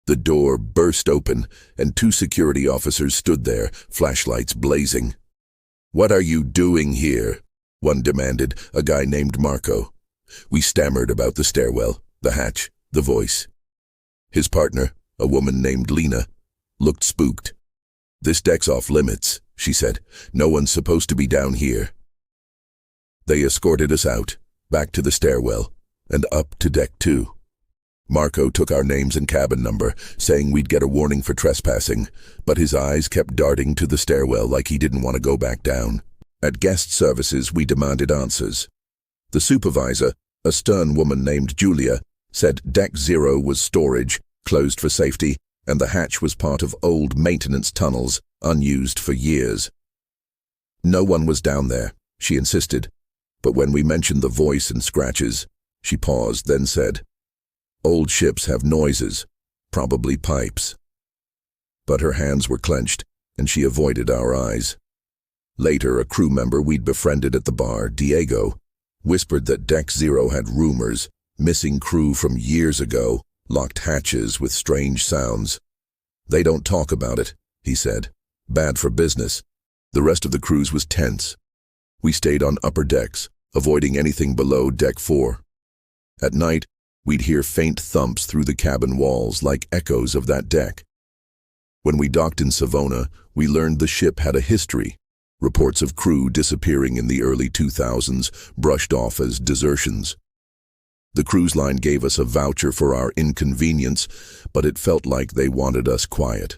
The door burst open, and 2 security officers stood there, flashlights blazing. "What are you doing here?" one demanded, a guy named Marco. We stammered about the stairwell, the hatch, the voice. His partner, a woman named Lena, looked spooked. "This deck's off limits," she said. "No one's supposed to be down here." They escorted us out, back to the stairwell, and up to deck 2. Marco took our names and cabin number, saying we'd get a warning for trespassing, but his eyes kept darting to the stairwell like he didn't want to go back down. At guest services, we demanded answers. The supervisor, a stern woman named Julia, said Deck 0 was storage, closed for safety, and the hatch was part of old maintenance tunnels, unused for years. No one was down there, she insisted, but when we mentioned the voice and scratches, she paused, then said, "Old ships have noises, probably pipes." But her hands were clenched, and she avoided our eyes. Later, a crew member we'd befriended at the bar, Diego, whispered that Deck 0 had rumors, missing crew from years ago, locked hatches with strange sounds. "They don't talk about it," he said. "Bad for business." The rest of the cruise was tense. We stayed on upper decks, avoiding anything below Deck 4. At night, we'd hear faint thumps through the cabin walls like echoes of that deck. When we docked in Savona, we learned the ship had a history. Reports of crew disappearing in the early 2000s brushed off as desertions. The cruise line gave us a voucher for our inconvenience, but it felt like they wanted us quiet.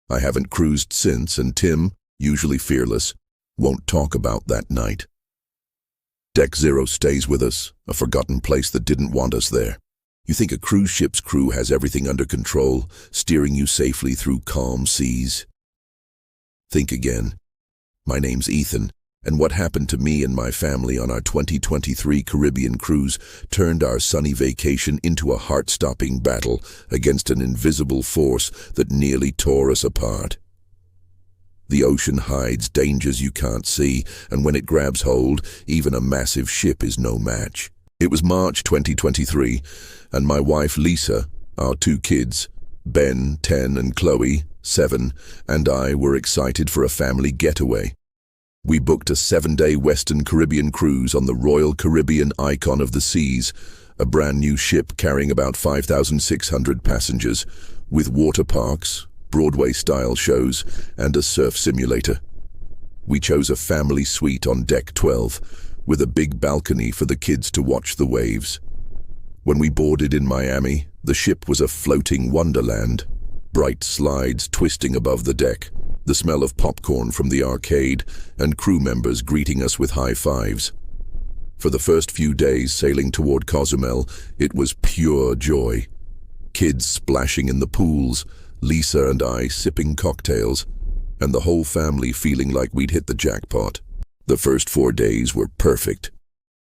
I haven't cruised since, and Tim, usually fearless, won't talk about that night. Deck 0 stays with us, a forgotten place that didn't want us there. You think a cruise ship's crew has everything under control, steering you safely through calm seas? Think again. My name's Ethan, and what happened to me and my family on our 2023 Caribbean cruise turned our sunny vacation into a heart-stopping battle against an invisible force that nearly tore us apart. The ocean hides dangers you can't see, and when it grabs hold, even a massive ship is no match. It was March 2023, and my wife Lisa, our 2 kids, Ben, 10, and Chloe, 7, and I were excited for a family getaway. We booked a 7-day Western Caribbean cruise on the Royal Caribbean Icon of the Seas, a brand new ship carrying about 5,600 passengers, with water parks, Broadway-style shows, and a surf simulator. We chose a family suite on Deck 12, with a big balcony for the kids to watch the waves. When we boarded in Miami, the ship was a floating wonderland. Bright slides twisting above the deck, the smell of popcorn from the arcade, and crew members greeting us with high fives. For the first few days sailing toward Cozumel, it was pure joy. Kids splashing in the pools, Lisa and I sipping cocktails, and the whole family feeling like we'd hit the jackpot. The first 4 days were perfect.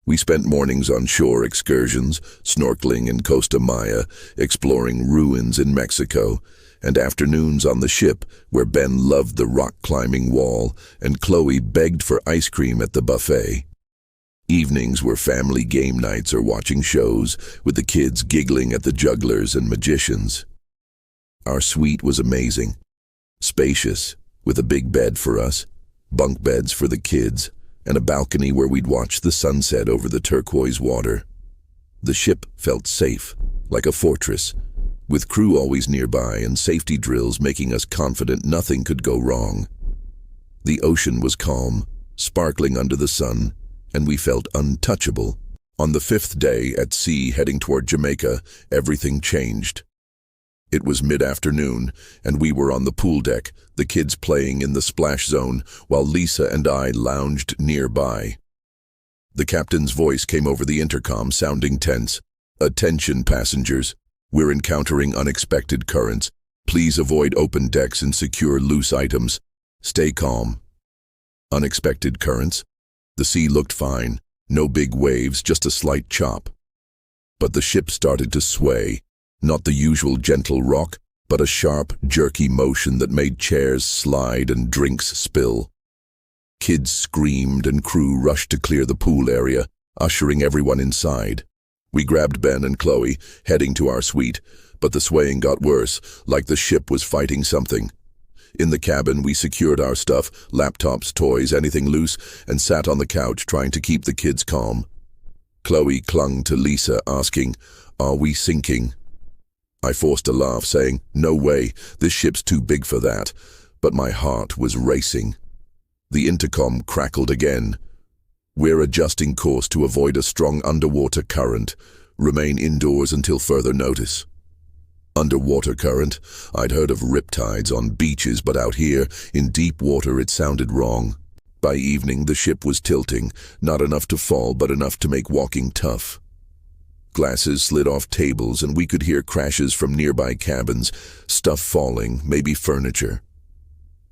We spent mornings on shore excursions, snorkeling in Costa Maya, exploring ruins in Mexico, and afternoons on the ship where Ben loved the rock-climbing wall and Chloe begged for ice cream at the buffet. Evenings were family game nights or watching shows, with the kids giggling at the jugglers and magicians. Our suite was amazing. Spacious, with a big bed for us, bunk beds for the kids, and a balcony where we'd watch the sunset over the turquoise water. The ship felt safe, like a fortress, with crew always nearby and safety drills making us confident nothing could go wrong. The ocean was calm, sparkling under the sun, and we felt untouchable. On the 5th day at sea heading toward Jamaica, everything changed. It was mid-afternoon, and we were on the pool deck, the kids playing in the splash zone, while Lisa and I lounged nearby. The captain's voice came over the intercom, sounding tense. "Attention, passengers. We're encountering unexpected currents. Please avoid open decks and secure loose items. Stay calm." Unexpected currents? The sea looked fine. No big waves, just a slight chop. But the ship started to sway. Not the usual gentle rock, but a sharp, jerky motion that made chairs slide and drinks spill. Kids screamed and crew rushed to clear the pool area, ushering everyone inside. We grabbed Ben and Chloe, heading to our suite, but the swaying got worse, like the ship was fighting something. In the cabin, we secured our stuff, laptops, toys, anything loose, and sat on the couch trying to keep the kids calm. Chloe clung to Lisa, asking, "Are we sinking?" I forced a laugh, saying, "No way, this ship's too big for that," but my heart was racing. The intercom crackled again. "We're adjusting course to avoid a strong underwater current. Remain indoors until further notice." Underwater current? I'd heard of riptides on beaches, but out here, in deep water, it sounded wrong. By evening, the ship was tilting, not enough to fall, but enough to make walking tough. Glasses slid off tables, and we could hear crashes from nearby cabins, stuff falling, maybe furniture.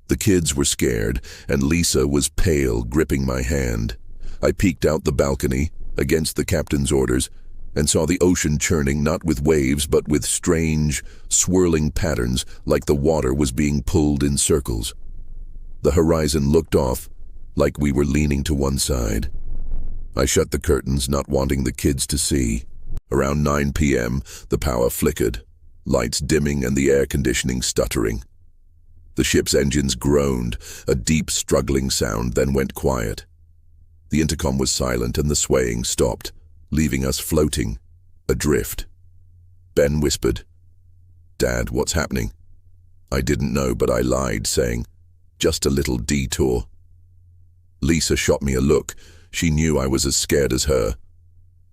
The kids were scared, and Lisa was pale, gripping my hand. I peeked out the balcony, against the captain's orders, and saw the ocean churning not with waves but with strange, swirling patterns like the water was being pulled in circles. The horizon looked off, like we were leaning to one side. I shut the curtains, not wanting the kids to see. Around 9 p.m., the power flickered, lights dimming and the air conditioning stuttering. The ship's engines groaned, a deep, struggling sound, then went quiet. The intercom was silent and the swaying stopped, leaving us floating, adrift. Ben whispered, "Dad, what's happening?" I didn't know, but I lied, saying, "Just a little detour." Lisa shot me a look. She knew I was as scared as her.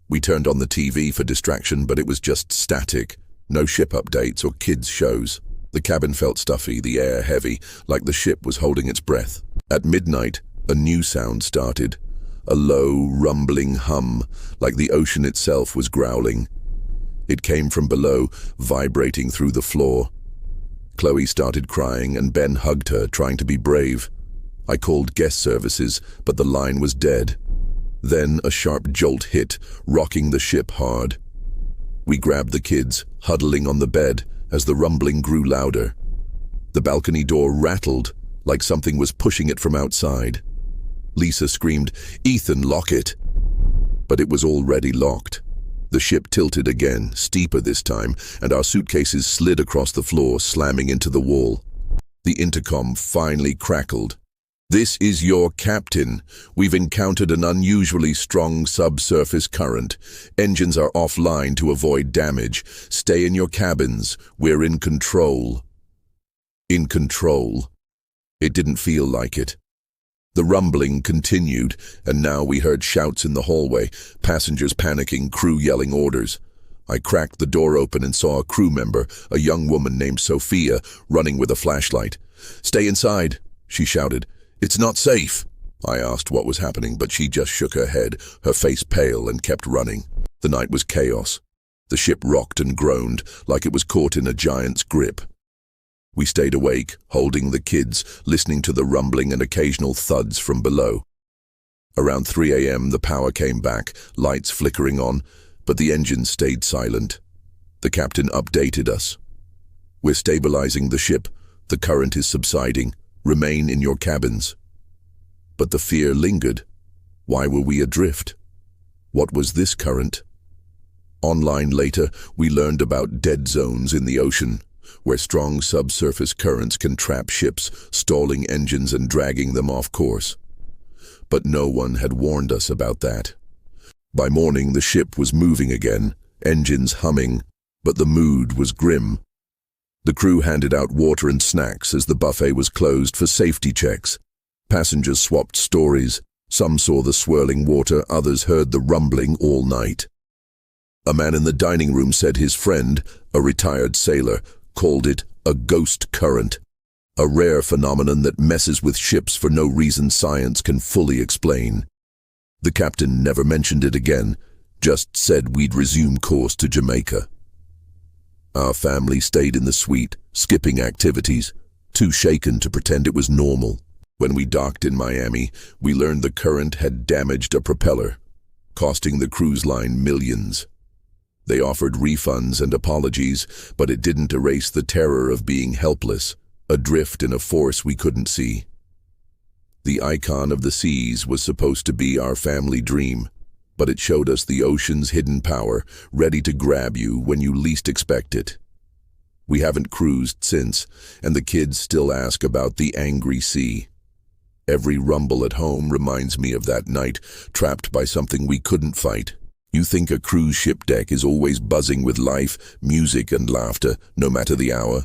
We turned on the TV for distraction, but it was just static. No ship updates or kids' shows. The cabin felt stuffy, the air heavy, like the ship was holding its breath. At midnight, a new sound started. A low, rumbling hum, like the ocean itself was growling. It came from below, vibrating through the floor. Chloe started crying, and Ben hugged her, trying to be brave. I called guest services, but the line was dead. Then a sharp jolt hit, rocking the ship hard. We grabbed the kids, huddling on the bed, as the rumbling grew louder. The balcony door rattled, like something was pushing it from outside. Lisa screamed, "Ethan, lock it!" But it was already locked. The ship tilted again, steeper this time, and our suitcases slid across the floor, slamming into the wall. The intercom finally crackled. "This is your captain. We've encountered an unusually strong subsurface current. Engines are offline to avoid damage. Stay in your cabins. We're in control." In control? It didn't feel like it. The rumbling continued, and now we heard shouts in the hallway, passengers panicking, crew yelling orders. I cracked the door open and saw a crew member, a young woman named Sophia, running with a flashlight. "Stay inside," she shouted. "It's not safe." I asked what was happening, but she just shook her head, her face pale, and kept running. The night was chaos. The ship rocked and groaned like it was caught in a giant's grip. We stayed awake, holding the kids, listening to the rumbling and occasional thuds from below. Around 3 a.m. the power came back, lights flickering on, but the engines stayed silent. The captain updated us. "We're stabilizing the ship. The current is subsiding. Remain in your cabins." But the fear lingered. Why were we adrift? What was this current? Online later, we learned about dead zones in the ocean, where strong subsurface currents can trap ships, stalling engines and dragging them off course. But no one had warned us about that. By morning, the ship was moving again, engines humming, but the mood was grim. The crew handed out water and snacks as the buffet was closed for safety checks. Passengers swapped stories. Some saw the swirling water, others heard the rumbling all night. A man in the dining room said his friend, a retired sailor, called it a ghost current, a rare phenomenon that messes with ships for no reason science can fully explain. The captain never mentioned it again, just said we'd resume course to Jamaica. Our family stayed in the suite, skipping activities, too shaken to pretend it was normal. When we docked in Miami, we learned the current had damaged a propeller, costing the cruise line millions. They offered refunds and apologies, but it didn't erase the terror of being helpless, adrift in a force we couldn't see. The icon of the seas was supposed to be our family dream, but it showed us the ocean's hidden power, ready to grab you when you least expect it. We haven't cruised since, and the kids still ask about the angry sea. Every rumble at home reminds me of that night, trapped by something we couldn't fight. You think a cruise ship deck is always buzzing with life, music and laughter, no matter the hour?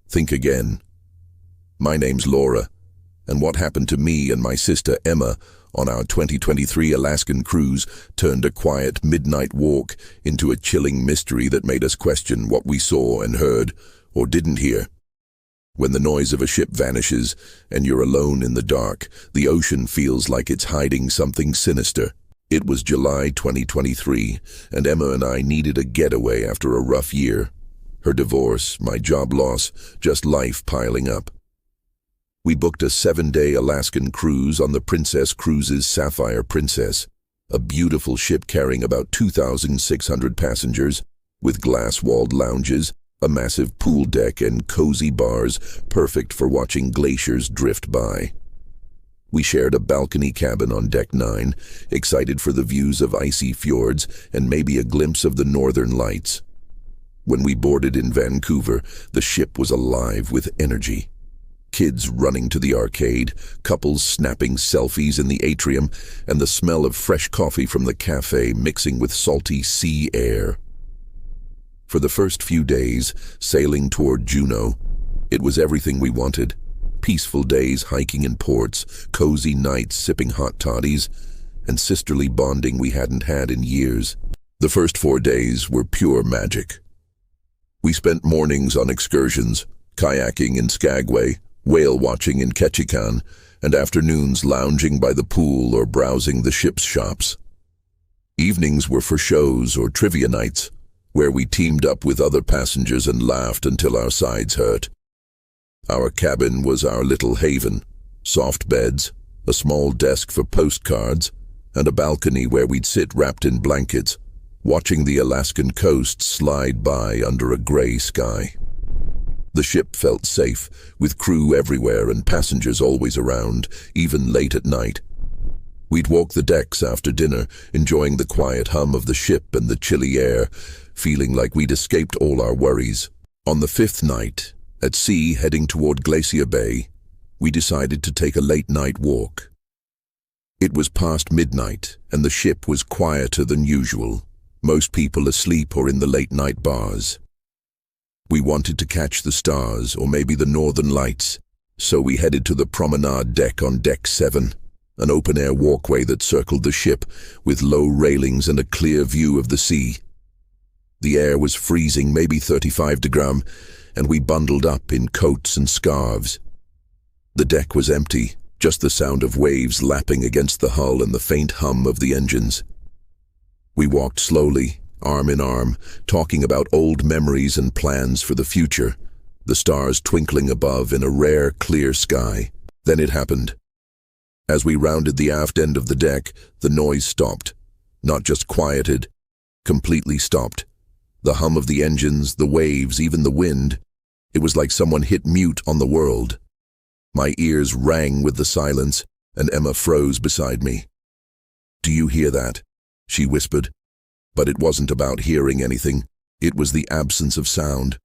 Think again. My name's Laura, and what happened to me and my sister Emma on our 2023 Alaskan cruise turned a quiet midnight walk into a chilling mystery that made us question what we saw and heard, or didn't hear. When the noise of a ship vanishes and you're alone in the dark, the ocean feels like it's hiding something sinister. It was July 2023, and Emma and I needed a getaway after a rough year. Her divorce, my job loss, just life piling up. We booked a 7-day Alaskan cruise on the Princess Cruises Sapphire Princess, a beautiful ship carrying about 2,600 passengers, with glass-walled lounges, a massive pool deck, and cozy bars perfect for watching glaciers drift by. We shared a balcony cabin on Deck 9, excited for the views of icy fjords and maybe a glimpse of the northern lights. When we boarded in Vancouver, the ship was alive with energy. Kids running to the arcade, couples snapping selfies in the atrium, and the smell of fresh coffee from the cafe mixing with salty sea air. For the first few days, sailing toward Juneau, it was everything we wanted. Peaceful days hiking in ports, cozy nights sipping hot toddies, and sisterly bonding we hadn't had in years. The first 4 days were pure magic. We spent mornings on excursions, kayaking in Skagway, whale watching in Ketchikan, and afternoons lounging by the pool or browsing the ship's shops. Evenings were for shows or trivia nights, where we teamed up with other passengers and laughed until our sides hurt. Our cabin was our little haven, soft beds, a small desk for postcards, and a balcony where we'd sit wrapped in blankets, watching the Alaskan coast slide by under a gray sky. The ship felt safe, with crew everywhere and passengers always around, even late at night. We'd walk the decks after dinner, enjoying the quiet hum of the ship and the chilly air, feeling like we'd escaped all our worries. On the 5th night, at sea heading toward Glacier Bay, we decided to take a late-night walk. It was past midnight, and the ship was quieter than usual, most people asleep or in the late-night bars. We wanted to catch the stars, or maybe the northern lights, so we headed to the promenade deck on Deck 7, an open-air walkway that circled the ship, with low railings and a clear view of the sea. The air was freezing, maybe 35 degrees, and we bundled up in coats and scarves. The deck was empty, just the sound of waves lapping against the hull and the faint hum of the engines. We walked slowly, arm in arm, talking about old memories and plans for the future, the stars twinkling above in a rare, clear sky. Then it happened. As we rounded the aft end of the deck, the noise stopped. Not just quieted, completely stopped. The hum of the engines, the waves, even the wind. It was like someone hit mute on the world. My ears rang with the silence, and Emma froze beside me. "Do you hear that?" she whispered. But it wasn't about hearing anything. It was the absence of sound.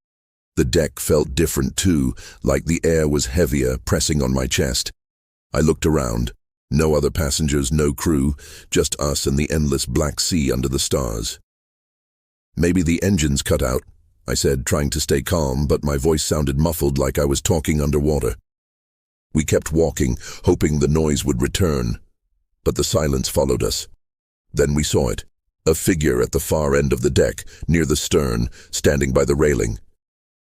The deck felt different too, like the air was heavier, pressing on my chest. I looked around. No other passengers, no crew, just us and the endless black sea under the stars. "Maybe the engines cut out," I said, trying to stay calm, but my voice sounded muffled like I was talking underwater. We kept walking, hoping the noise would return, but the silence followed us. Then we saw it, a figure at the far end of the deck, near the stern, standing by the railing.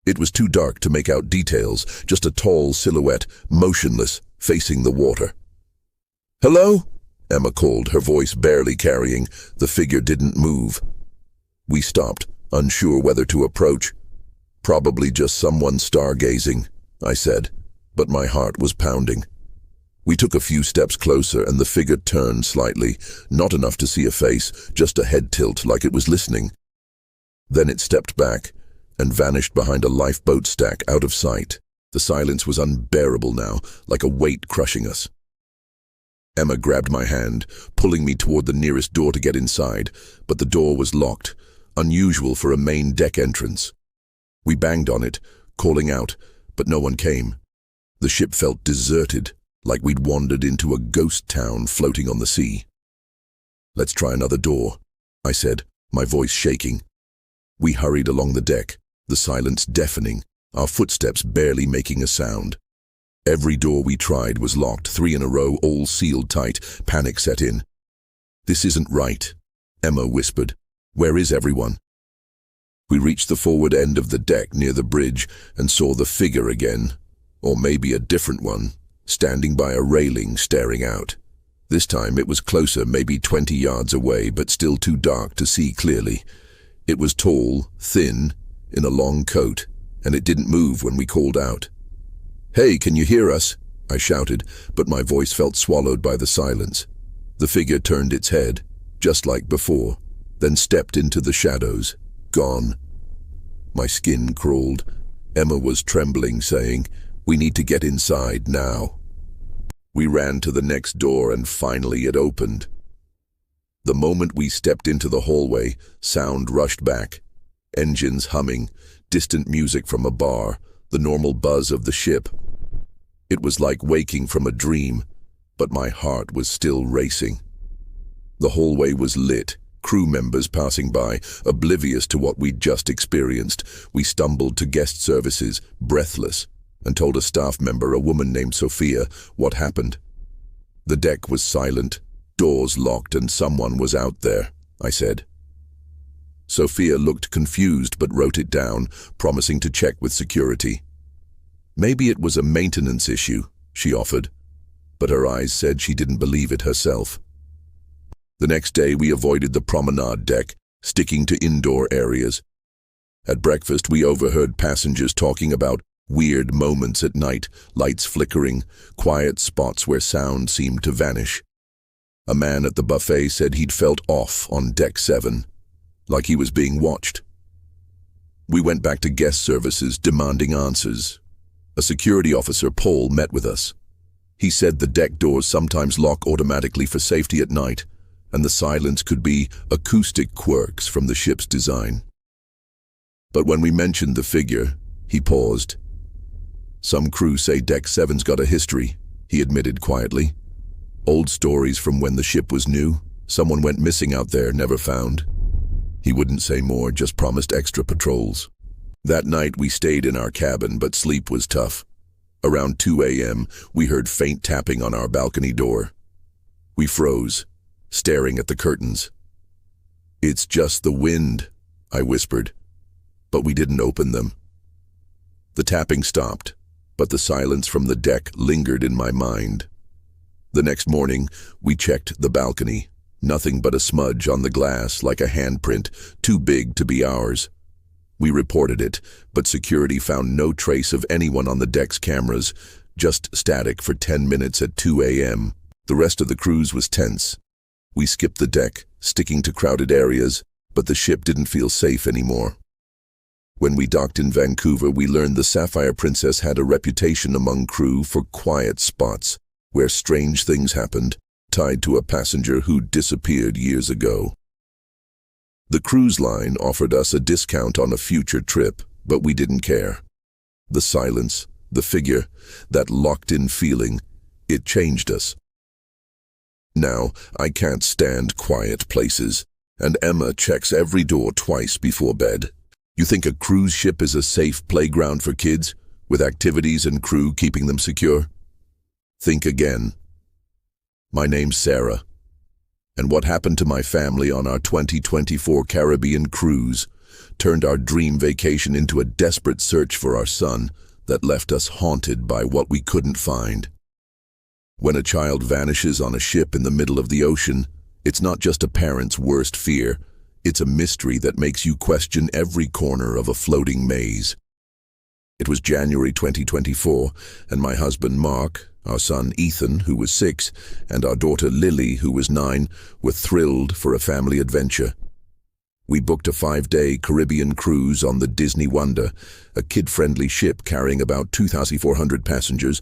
It was too dark to make out details, just a tall silhouette, motionless, facing the water. "Hello?" Emma called, her voice barely carrying. The figure didn't move. We stopped, unsure whether to approach. "Probably just someone stargazing," I said, but my heart was pounding. We took a few steps closer and the figure turned slightly, not enough to see a face, just a head tilt like it was listening. Then it stepped back and vanished behind a lifeboat stack out of sight. The silence was unbearable now, like a weight crushing us. Emma grabbed my hand, pulling me toward the nearest door to get inside, but the door was locked, unusual for a main deck entrance. We banged on it, calling out, but no one came. The ship felt deserted, like we'd wandered into a ghost town floating on the sea. "Let's try another door," I said, my voice shaking. We hurried along the deck, the silence deafening, our footsteps barely making a sound. Every door we tried was locked, 3 in a row, all sealed tight. Panic set in. "This isn't right," Emma whispered. "Where is everyone?" We reached the forward end of the deck near the bridge and saw the figure again, or maybe a different one, standing by a railing staring out. This time it was closer, maybe 20 yards away, but still too dark to see clearly. It was tall, thin, in a long coat, and it didn't move when we called out. "Hey, can you hear us?" I shouted, but my voice felt swallowed by the silence. The figure turned its head, just like before, then stepped into the shadows, gone. My skin crawled. Emma was trembling, saying, "We need to get inside now." We ran to the next door and finally it opened. The moment we stepped into the hallway, sound rushed back. Engines humming, distant music from a bar, the normal buzz of the ship. It was like waking from a dream, but my heart was still racing. The hallway was lit, crew members passing by, oblivious to what we'd just experienced. We stumbled to guest services, breathless, and told a staff member, a woman named Sophia, what happened. The deck was silent, doors locked, and someone was out there, I said. Sophia looked confused but wrote it down, promising to check with security. "Maybe it was a maintenance issue," she offered, but her eyes said she didn't believe it herself. The next day we avoided the promenade deck, sticking to indoor areas. At breakfast we overheard passengers talking about weird moments at night, lights flickering, quiet spots where sound seemed to vanish. A man at the buffet said he'd felt off on deck 7, like he was being watched. We went back to guest services, demanding answers. A security officer, Paul, met with us. He said the deck doors sometimes lock automatically for safety at night, and the silence could be acoustic quirks from the ship's design. But when we mentioned the figure, he paused. "Some crew say deck 7's got a history," he admitted quietly. "Old stories from when the ship was new. Someone went missing out there, never found." He wouldn't say more, just promised extra patrols. That night we stayed in our cabin, but sleep was tough. Around 2 a.m., we heard faint tapping on our balcony door. We froze, staring at the curtains. "It's just the wind," I whispered, but we didn't open them. The tapping stopped, but the silence from the deck lingered in my mind. The next morning, we checked the balcony. Nothing but a smudge on the glass, like a handprint, too big to be ours. We reported it, but security found no trace of anyone on the deck's cameras, just static for 10 minutes at 2 a.m. The rest of the cruise was tense. We skipped the deck, sticking to crowded areas, but the ship didn't feel safe anymore. When we docked in Vancouver, we learned the Sapphire Princess had a reputation among crew for quiet spots, where strange things happened, tied to a passenger who disappeared years ago. The cruise line offered us a discount on a future trip, but we didn't care. The silence, the figure, that locked-in feeling, it changed us. Now, I can't stand quiet places, and Emma checks every door twice before bed. You think a cruise ship is a safe playground for kids, with activities and crew keeping them secure? Think again. My name's Sarah, and what happened to my family on our 2024 Caribbean cruise turned our dream vacation into a desperate search for our son that left us haunted by what we couldn't find. When a child vanishes on a ship in the middle of the ocean, it's not just a parent's worst fear, it's a mystery that makes you question every corner of a floating maze. It was January 2024, and my husband Mark, our son Ethan, who was 6, and our daughter Lily, who was 9, were thrilled for a family adventure. We booked a 5-day Caribbean cruise on the Disney Wonder, a kid-friendly ship carrying about 2,400 passengers,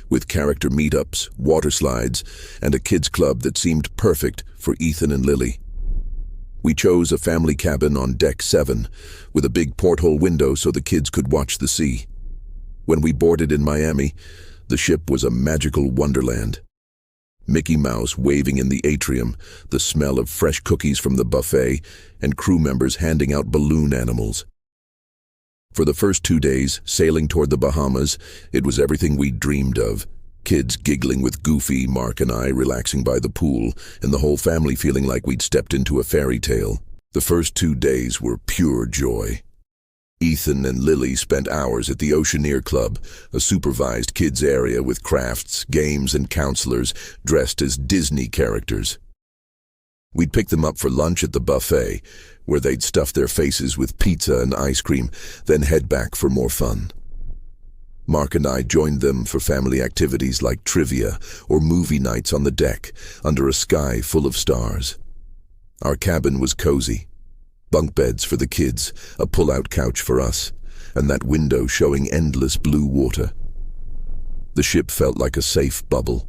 with character meetups, water slides, and a kids' club that seemed perfect for Ethan and Lily. We chose a family cabin on Deck 7, with a big porthole window so the kids could watch the sea. When we boarded in Miami, the ship was a magical wonderland. Mickey Mouse waving in the atrium, the smell of fresh cookies from the buffet, and crew members handing out balloon animals. For the first 2 days, sailing toward the Bahamas, it was everything we dreamed of. Kids giggling with Goofy, Mark and I relaxing by the pool, and the whole family feeling like we'd stepped into a fairy tale. The first 2 days were pure joy. Ethan and Lily spent hours at the Oceaneer Club, a supervised kids area with crafts, games, and counselors dressed as Disney characters. We'd pick them up for lunch at the buffet, where they'd stuff their faces with pizza and ice cream, then head back for more fun. Mark and I joined them for family activities like trivia or movie nights on the deck, under a sky full of stars. Our cabin was cozy. Bunk beds for the kids, a pull-out couch for us, and that window showing endless blue water. The ship felt like a safe bubble.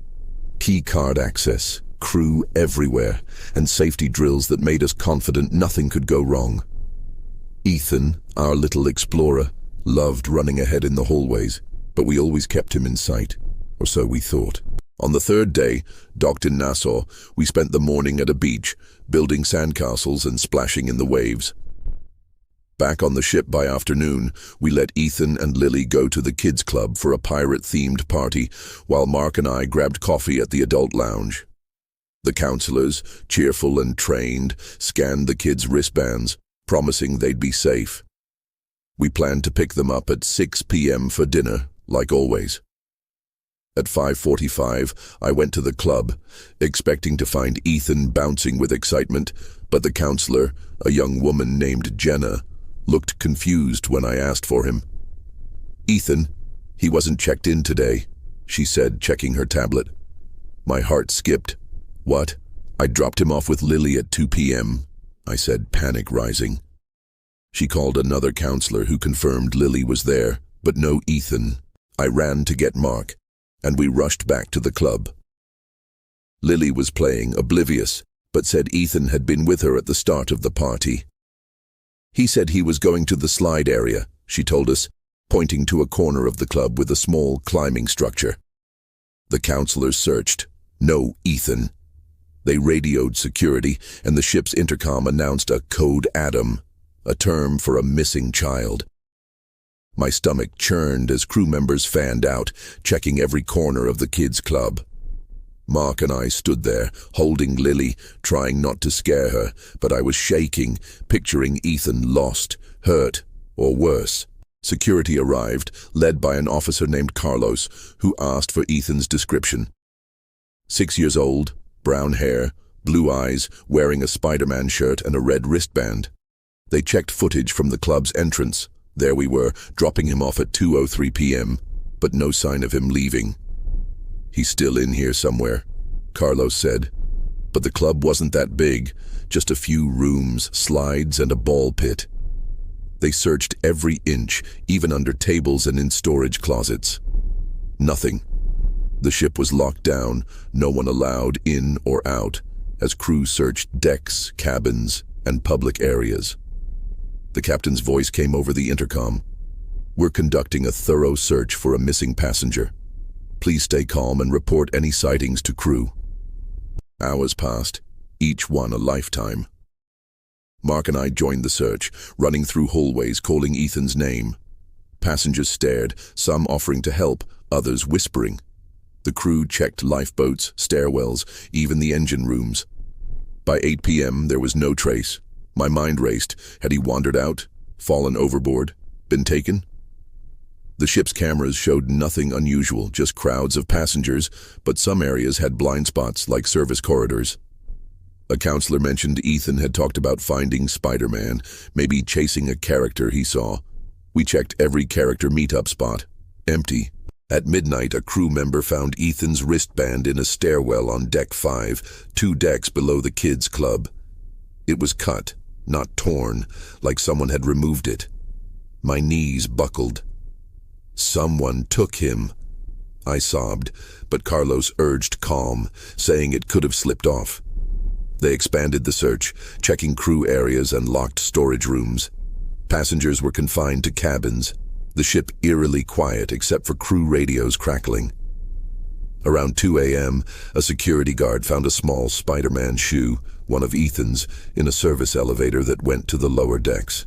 Key card access, crew everywhere, and safety drills that made us confident nothing could go wrong. Ethan, our little explorer, loved running ahead in the hallways, but we always kept him in sight, or so we thought. On the 3rd day, docked in Nassau, we spent the morning at a beach, building sandcastles and splashing in the waves. Back on the ship by afternoon, we let Ethan and Lily go to the kids' club for a pirate-themed party, while Mark and I grabbed coffee at the adult lounge. The counselors, cheerful and trained, scanned the kids' wristbands, promising they'd be safe. We planned to pick them up at 6 p.m. for dinner, like always. At 5:45, I went to the club, expecting to find Ethan bouncing with excitement, but the counselor, a young woman named Jenna, looked confused when I asked for him. "Ethan, he wasn't checked in today," she said, checking her tablet. My heart skipped. "What? I dropped him off with Lily at 2 p.m., I said, panic rising. She called another counselor who confirmed Lily was there, but no Ethan. I ran to get Mark, and we rushed back to the club. Lily was playing, oblivious, but said Ethan had been with her at the start of the party. He said he was going to the slide area, she told us, pointing to a corner of the club with a small climbing structure. The counselors searched. No Ethan. They radioed security, and the ship's intercom announced a Code Adam, a term for a missing child. My stomach churned as crew members fanned out, checking every corner of the kids' club. Mark and I stood there, holding Lily, trying not to scare her, but I was shaking, picturing Ethan lost, hurt, or worse. Security arrived, led by an officer named Carlos, who asked for Ethan's description. 6 years old, brown hair, blue eyes, wearing a Spider-Man shirt and a red wristband. They checked footage from the club's entrance. There we were, dropping him off at 2:03 p.m., but no sign of him leaving. "He's still in here somewhere," Carlos said. But the club wasn't that big, just a few rooms, slides, and a ball pit. They searched every inch, even under tables and in storage closets. Nothing. The ship was locked down, no one allowed in or out, as crew searched decks, cabins, and public areas. The captain's voice came over the intercom. "We're conducting a thorough search for a missing passenger. Please stay calm and report any sightings to crew." Hours passed, each one a lifetime. Mark and I joined the search, running through hallways calling Ethan's name. Passengers stared, some offering to help, others whispering. The crew checked lifeboats, stairwells, even the engine rooms. By 8 p.m. there was no trace. My mind raced. Had he wandered out, fallen overboard, been taken? The ship's cameras showed nothing unusual, just crowds of passengers, but some areas had blind spots like service corridors. A counselor mentioned Ethan had talked about finding Spider-Man, maybe chasing a character he saw. We checked every character meetup spot. Empty. At midnight, a crew member found Ethan's wristband in a stairwell on deck 5, 2 decks below the kids' club. It was cut, not torn, like someone had removed it. My knees buckled. "Someone took him," I sobbed, but Carlos urged calm, saying it could have slipped off. They expanded the search, checking crew areas and locked storage rooms. Passengers were confined to cabins, the ship eerily quiet except for crew radios crackling. Around 2 a.m., a security guard found a small Spider-Man shoe, one of Ethan's, in a service elevator that went to the lower decks.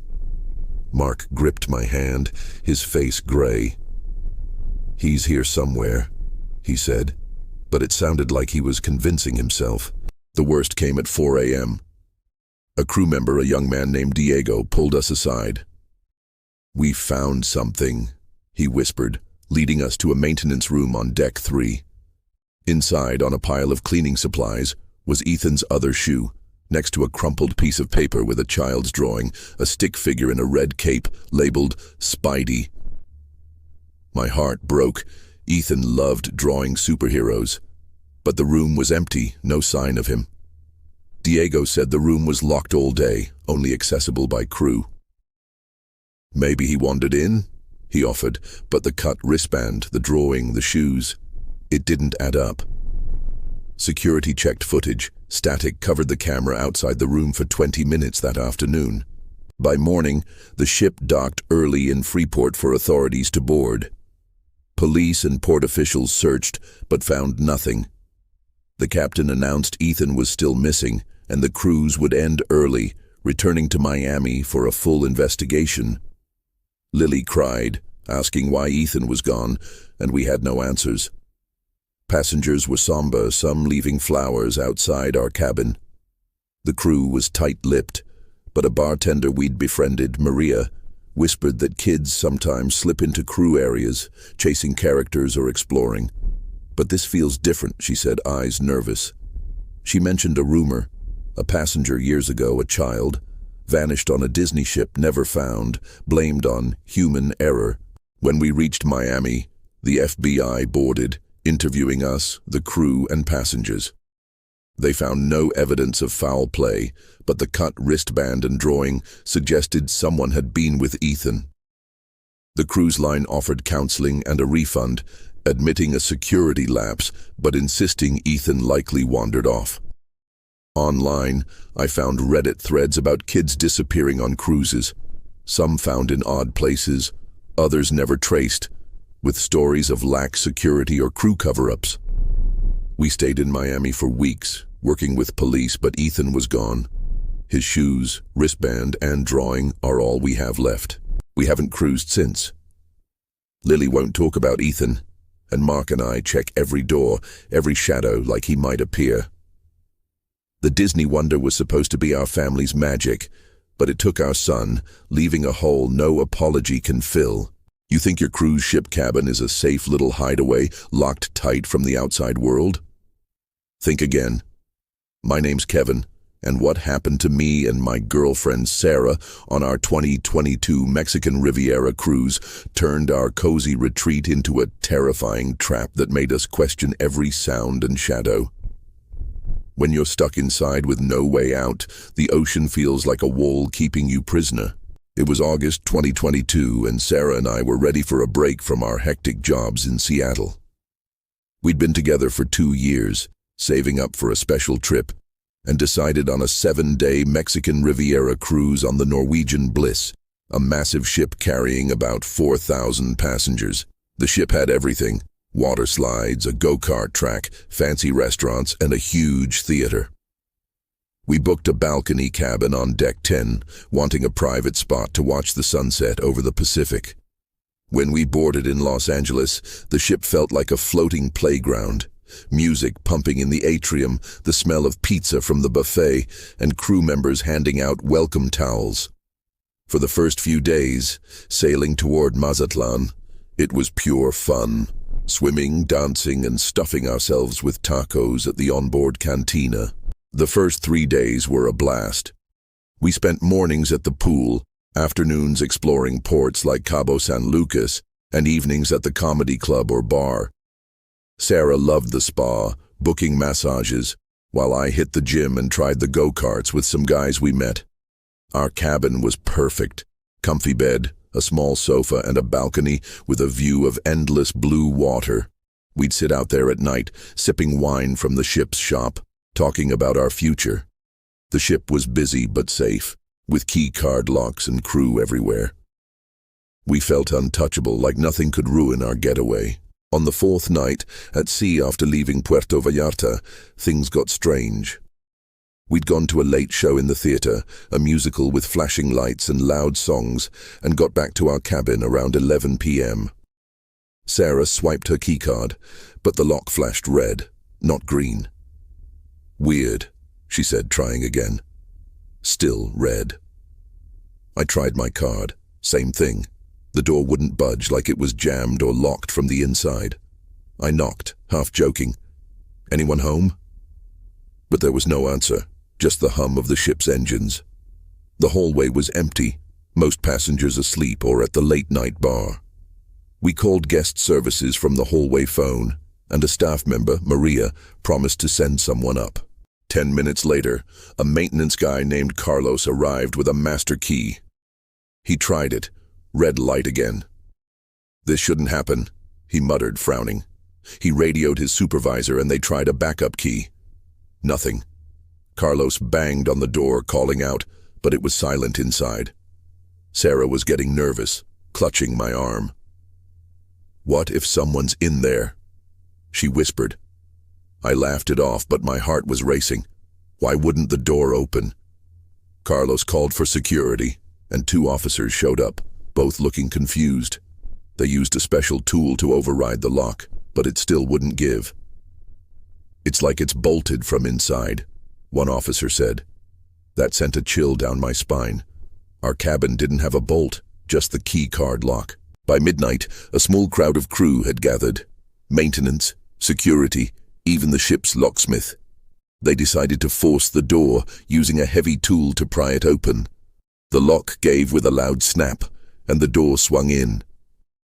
Mark gripped my hand, his face gray. "He's here somewhere," he said, but it sounded like he was convincing himself. The worst came at 4 a.m. A crew member, a young man named Diego, pulled us aside. "We found something," he whispered, leading us to a maintenance room on deck 3. Inside, on a pile of cleaning supplies, was Ethan's other shoe, next to a crumpled piece of paper with a child's drawing, a stick figure in a red cape, labeled Spidey. My heart broke. Ethan loved drawing superheroes. But the room was empty, no sign of him. Diego said the room was locked all day, only accessible by crew. "Maybe he wandered in," he offered, but the cut wristband, the drawing, the shoes, it didn't add up. Security checked footage. Static covered the camera outside the room for 20 minutes that afternoon. By morning, the ship docked early in Freeport for authorities to board. Police and port officials searched, but found nothing. The captain announced Ethan was still missing, and the cruise would end early, returning to Miami for a full investigation. Lily cried, asking why Ethan was gone, and we had no answers. Passengers were somber, some leaving flowers outside our cabin. The crew was tight-lipped, but a bartender we'd befriended, Maria, whispered that kids sometimes slip into crew areas, chasing characters or exploring. "But this feels different," she said, eyes nervous. She mentioned a rumor. A passenger years ago, a child, vanished on a Disney ship, never found, blamed on human error. When we reached Miami, the FBI boarded, interviewing us, the crew, and passengers. They found no evidence of foul play, but the cut wristband and drawing suggested someone had been with Ethan. The cruise line offered counseling and a refund, admitting a security lapse, but insisting Ethan likely wandered off. Online, I found Reddit threads about kids disappearing on cruises, some found in odd places, others never traced, with stories of lax security or crew cover-ups. We stayed in Miami for weeks, working with police, but Ethan was gone. His shoes, wristband, and drawing are all we have left. We haven't cruised since. Lily won't talk about Ethan, and Mark and I check every door, every shadow, like he might appear. The Disney wonder was supposed to be our family's magic, but it took our son, leaving a hole no apology can fill. You think your cruise ship cabin is a safe little hideaway, locked tight from the outside world? Think again. My name's Kevin, and what happened to me and my girlfriend Sarah on our 2022 Mexican Riviera cruise turned our cozy retreat into a terrifying trap that made us question every sound and shadow. When you're stuck inside with no way out, the ocean feels like a wall keeping you prisoner. It was August 2022, and Sarah and I were ready for a break from our hectic jobs in Seattle. We'd been together for 2 years, saving up for a special trip, and decided on a 7-day Mexican Riviera cruise on the Norwegian Bliss, a massive ship carrying about 4,000 passengers. The ship had everything: water slides, a go-kart track, fancy restaurants, and a huge theater. We booked a balcony cabin on Deck 10, wanting a private spot to watch the sunset over the Pacific. When we boarded in Los Angeles, the ship felt like a floating playground. Music pumping in the atrium, the smell of pizza from the buffet, and crew members handing out welcome towels. For the first few days, sailing toward Mazatlan, it was pure fun. Swimming, dancing, and stuffing ourselves with tacos at the onboard cantina. The first 3 days were a blast. We spent mornings at the pool, afternoons exploring ports like Cabo San Lucas, and evenings at the comedy club or bar. Sarah loved the spa, booking massages, while I hit the gym and tried the go-karts with some guys we met. Our cabin was perfect. Comfy bed, a small sofa, and a balcony with a view of endless blue water. We'd sit out there at night, sipping wine from the ship's shop, talking about our future. The ship was busy but safe, with key card locks and crew everywhere. We felt untouchable, like nothing could ruin our getaway. On the 4th night, at sea after leaving Puerto Vallarta, things got strange. We'd gone to a late show in the theater, a musical with flashing lights and loud songs, and got back to our cabin around 11 p.m. Sarah swiped her keycard, but the lock flashed red, not green. "Weird," she said, trying again. Still red. I tried my card. Same thing. The door wouldn't budge, like it was jammed or locked from the inside. I knocked, half joking. "Anyone home?" But there was no answer. Just the hum of the ship's engines. The hallway was empty, most passengers asleep or at the late-night bar. We called guest services from the hallway phone, and a staff member, Maria, promised to send someone up. 10 minutes later, a maintenance guy named Carlos arrived with a master key. He tried it. Red light again. "This shouldn't happen," he muttered, frowning. He radioed his supervisor and they tried a backup key. Nothing. Carlos banged on the door, calling out, but it was silent inside. Sarah was getting nervous, clutching my arm. "What if someone's in there?" she whispered. I laughed it off, but my heart was racing. Why wouldn't the door open? Carlos called for security, and 2 officers showed up, both looking confused. They used a special tool to override the lock, but it still wouldn't give. "It's like it's bolted from inside," one officer said. That sent a chill down my spine. Our cabin didn't have a bolt, just the key card lock. By midnight, a small crowd of crew had gathered. Maintenance, security, even the ship's locksmith. They decided to force the door, using a heavy tool to pry it open. The lock gave with a loud snap, and the door swung in.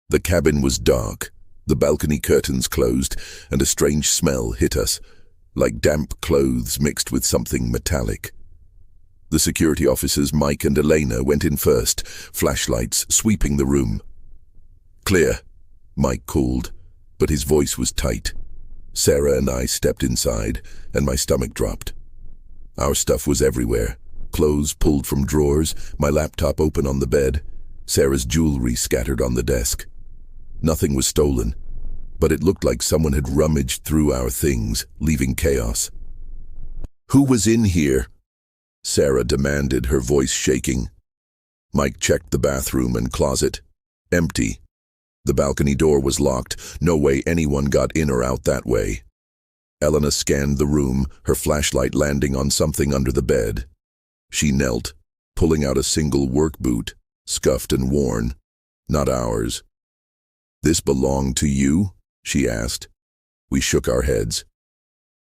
The cabin was dark, the balcony curtains closed, and a strange smell hit us, like damp clothes mixed with something metallic. The security officers Mike and Elena went in first, flashlights sweeping the room. "Clear," Mike called, but his voice was tight. Sarah and I stepped inside, and my stomach dropped. Our stuff was everywhere. Clothes pulled from drawers, my laptop open on the bed, Sarah's jewelry scattered on the desk. Nothing was stolen, but it looked like someone had rummaged through our things, leaving chaos. "Who was in here?" Sarah demanded, her voice shaking. Mike checked the bathroom and closet. Empty. The balcony door was locked. No way anyone got in or out that way. Elena scanned the room, her flashlight landing on something under the bed. She knelt, pulling out a single work boot, scuffed and worn. Not ours. "This belonged to you?" she asked. We shook our heads.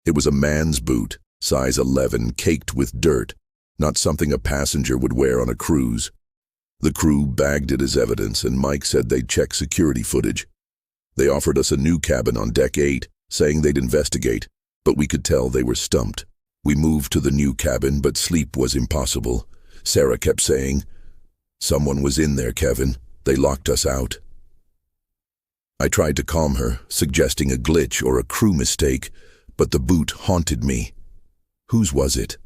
It was a man's boot, size 11, caked with dirt, not something a passenger would wear on a cruise. The crew bagged it as evidence, and Mike said they'd check security footage. They offered us a new cabin on deck 8, saying they'd investigate, but we could tell they were stumped. We moved to the new cabin, but sleep was impossible. Sarah kept saying, "Someone was in there, Kevin. They locked us out." I tried to calm her, suggesting a glitch or a crew mistake, but the boot haunted me. Whose was it?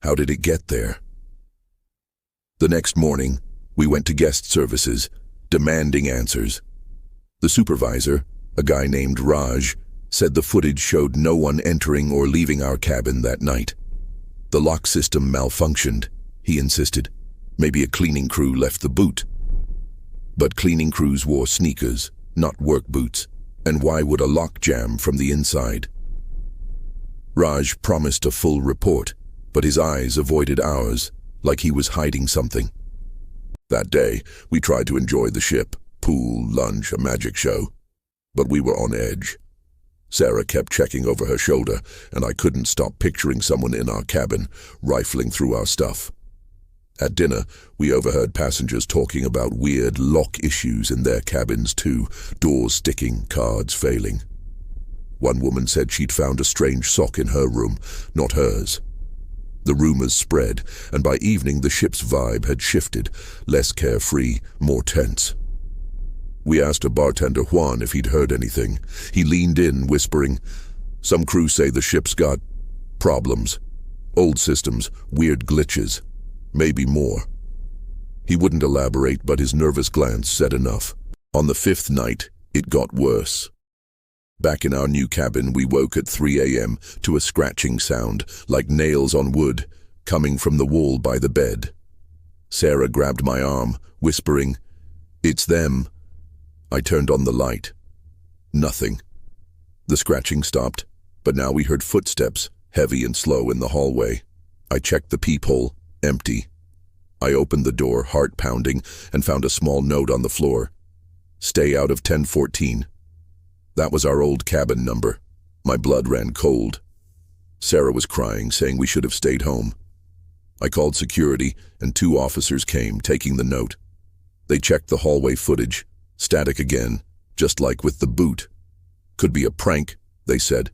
How did it get there? The next morning, we went to guest services, demanding answers. The supervisor, a guy named Raj, said the footage showed no one entering or leaving our cabin that night. The lock system malfunctioned, he insisted. Maybe a cleaning crew left the boot. But cleaning crews wore sneakers, not work boots, and why would a lock jam from the inside? Raj promised a full report, but his eyes avoided ours, like he was hiding something. That day, we tried to enjoy the ship, pool, lunch, a magic show, but we were on edge. Sarah kept checking over her shoulder, and I couldn't stop picturing someone in our cabin, rifling through our stuff. At dinner, we overheard passengers talking about weird lock issues in their cabins too, doors sticking, cards failing. One woman said she'd found a strange sock in her room, not hers. The rumors spread, and by evening the ship's vibe had shifted, less carefree, more tense. We asked a bartender, Juan, if he'd heard anything. He leaned in, whispering, "Some crew say the ship's got problems. Old systems, weird glitches. Maybe more." He wouldn't elaborate, but his nervous glance said enough. On the 5th night, it got worse. Back in our new cabin, we woke at 3 a.m. to a scratching sound, like nails on wood, coming from the wall by the bed. Sarah grabbed my arm, whispering, "It's them." I turned on the light. Nothing. The scratching stopped, but now we heard footsteps, heavy and slow, in the hallway. I checked the peephole, empty. I opened the door, heart pounding, and found a small note on the floor. "Stay out of 1014. That was our old cabin number. My blood ran cold. Sarah was crying, saying we should have stayed home. I called security, and 2 officers came, taking the note. They checked the hallway footage. Static again, just like with the boot. Could be a prank, they said,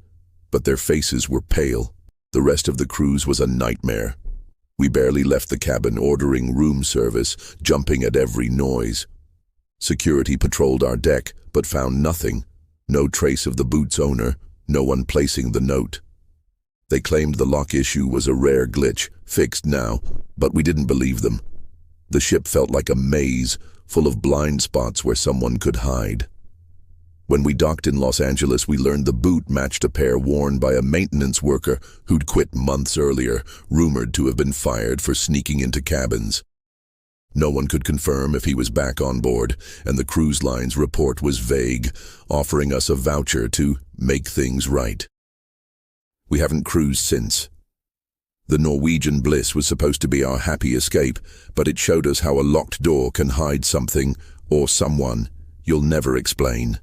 but their faces were pale. The rest of the cruise was a nightmare. We barely left the cabin, ordering room service, jumping at every noise. Security patrolled our deck, but found nothing. No trace of the boot's owner, no one placing the note. They claimed the lock issue was a rare glitch, fixed now, but we didn't believe them. The ship felt like a maze, full of blind spots where someone could hide. When we docked in Los Angeles, we learned the boot matched a pair worn by a maintenance worker who'd quit months earlier, rumored to have been fired for sneaking into cabins. No one could confirm if he was back on board, and the cruise line's report was vague, offering us a voucher to make things right. We haven't cruised since. The Norwegian Bliss was supposed to be our happy escape, but it showed us how a locked door can hide something, or someone, you'll never explain.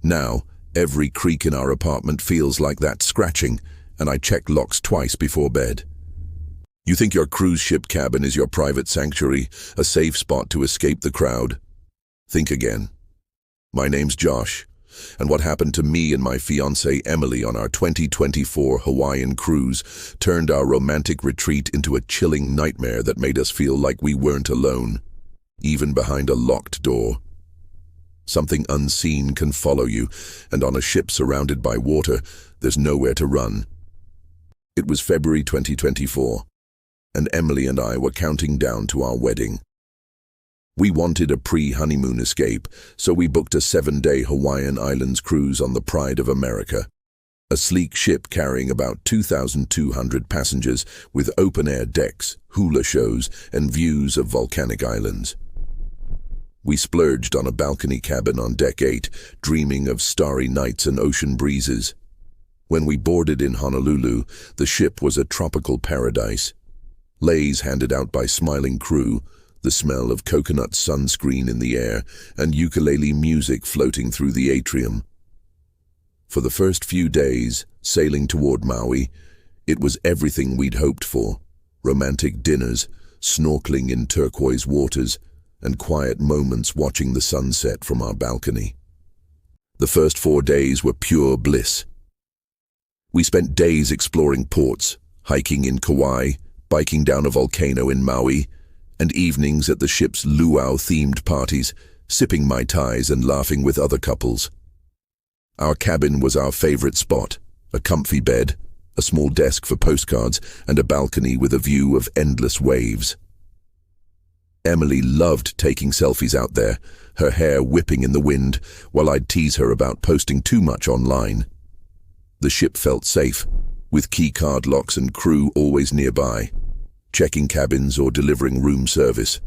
Now, every creak in our apartment feels like that scratching, and I check locks twice before bed. You think your cruise ship cabin is your private sanctuary, a safe spot to escape the crowd? Think again. My name's Josh, and what happened to me and my fiancée Emily on our 2024 Hawaiian cruise turned our romantic retreat into a chilling nightmare that made us feel like we weren't alone, even behind a locked door. Something unseen can follow you, and on a ship surrounded by water, there's nowhere to run. It was February 2024, and Emily and I were counting down to our wedding. We wanted a pre-honeymoon escape, so we booked a 7-day Hawaiian Islands cruise on the Pride of America, a sleek ship carrying about 2,200 passengers with open-air decks, hula shows, and views of volcanic islands. We splurged on a balcony cabin on deck 8, dreaming of starry nights and ocean breezes. When we boarded in Honolulu, the ship was a tropical paradise. Leis handed out by smiling crew, the smell of coconut sunscreen in the air, and ukulele music floating through the atrium. For the first few days, sailing toward Maui, it was everything we'd hoped for. Romantic dinners, snorkeling in turquoise waters, and quiet moments watching the sunset from our balcony. The first 4 days were pure bliss. We spent days exploring ports, hiking in Kauai, biking down a volcano in Maui, and evenings at the ship's luau-themed parties, sipping Mai Tais and laughing with other couples. Our cabin was our favorite spot, a comfy bed, a small desk for postcards, and a balcony with a view of endless waves. Emily loved taking selfies out there, her hair whipping in the wind, while I'd tease her about posting too much online. The ship felt safe, with keycard locks and crew always nearby, checking cabins or delivering room service.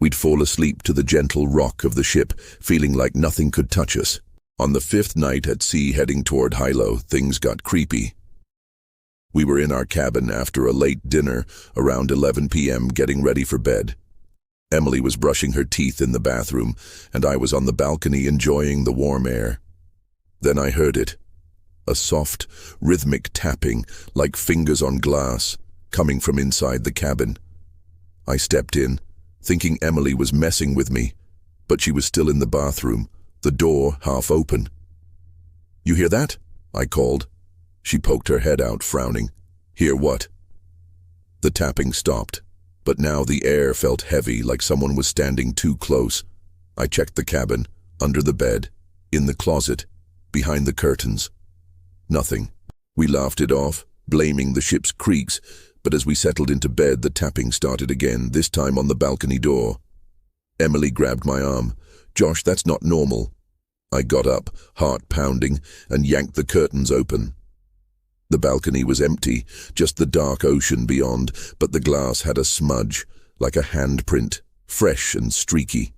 We'd fall asleep to the gentle rock of the ship, feeling like nothing could touch us. On the 5th night at sea heading toward Hilo, things got creepy. We were in our cabin after a late dinner, around 11 p.m., getting ready for bed. Emily was brushing her teeth in the bathroom, and I was on the balcony enjoying the warm air. Then I heard it. A soft, rhythmic tapping, like fingers on glass, coming from inside the cabin. I stepped in, thinking Emily was messing with me, but she was still in the bathroom, the door half open. "You hear that?" I called. She poked her head out, frowning. "Hear what?" The tapping stopped, but now the air felt heavy, like someone was standing too close. I checked the cabin, under the bed, in the closet, behind the curtains. Nothing. We laughed it off, blaming the ship's creaks, but as we settled into bed, the tapping started again, this time on the balcony door. Emily grabbed my arm. "Josh, that's not normal." I got up, heart pounding, and yanked the curtains open. The balcony was empty, just the dark ocean beyond, but the glass had a smudge, like a handprint, fresh and streaky.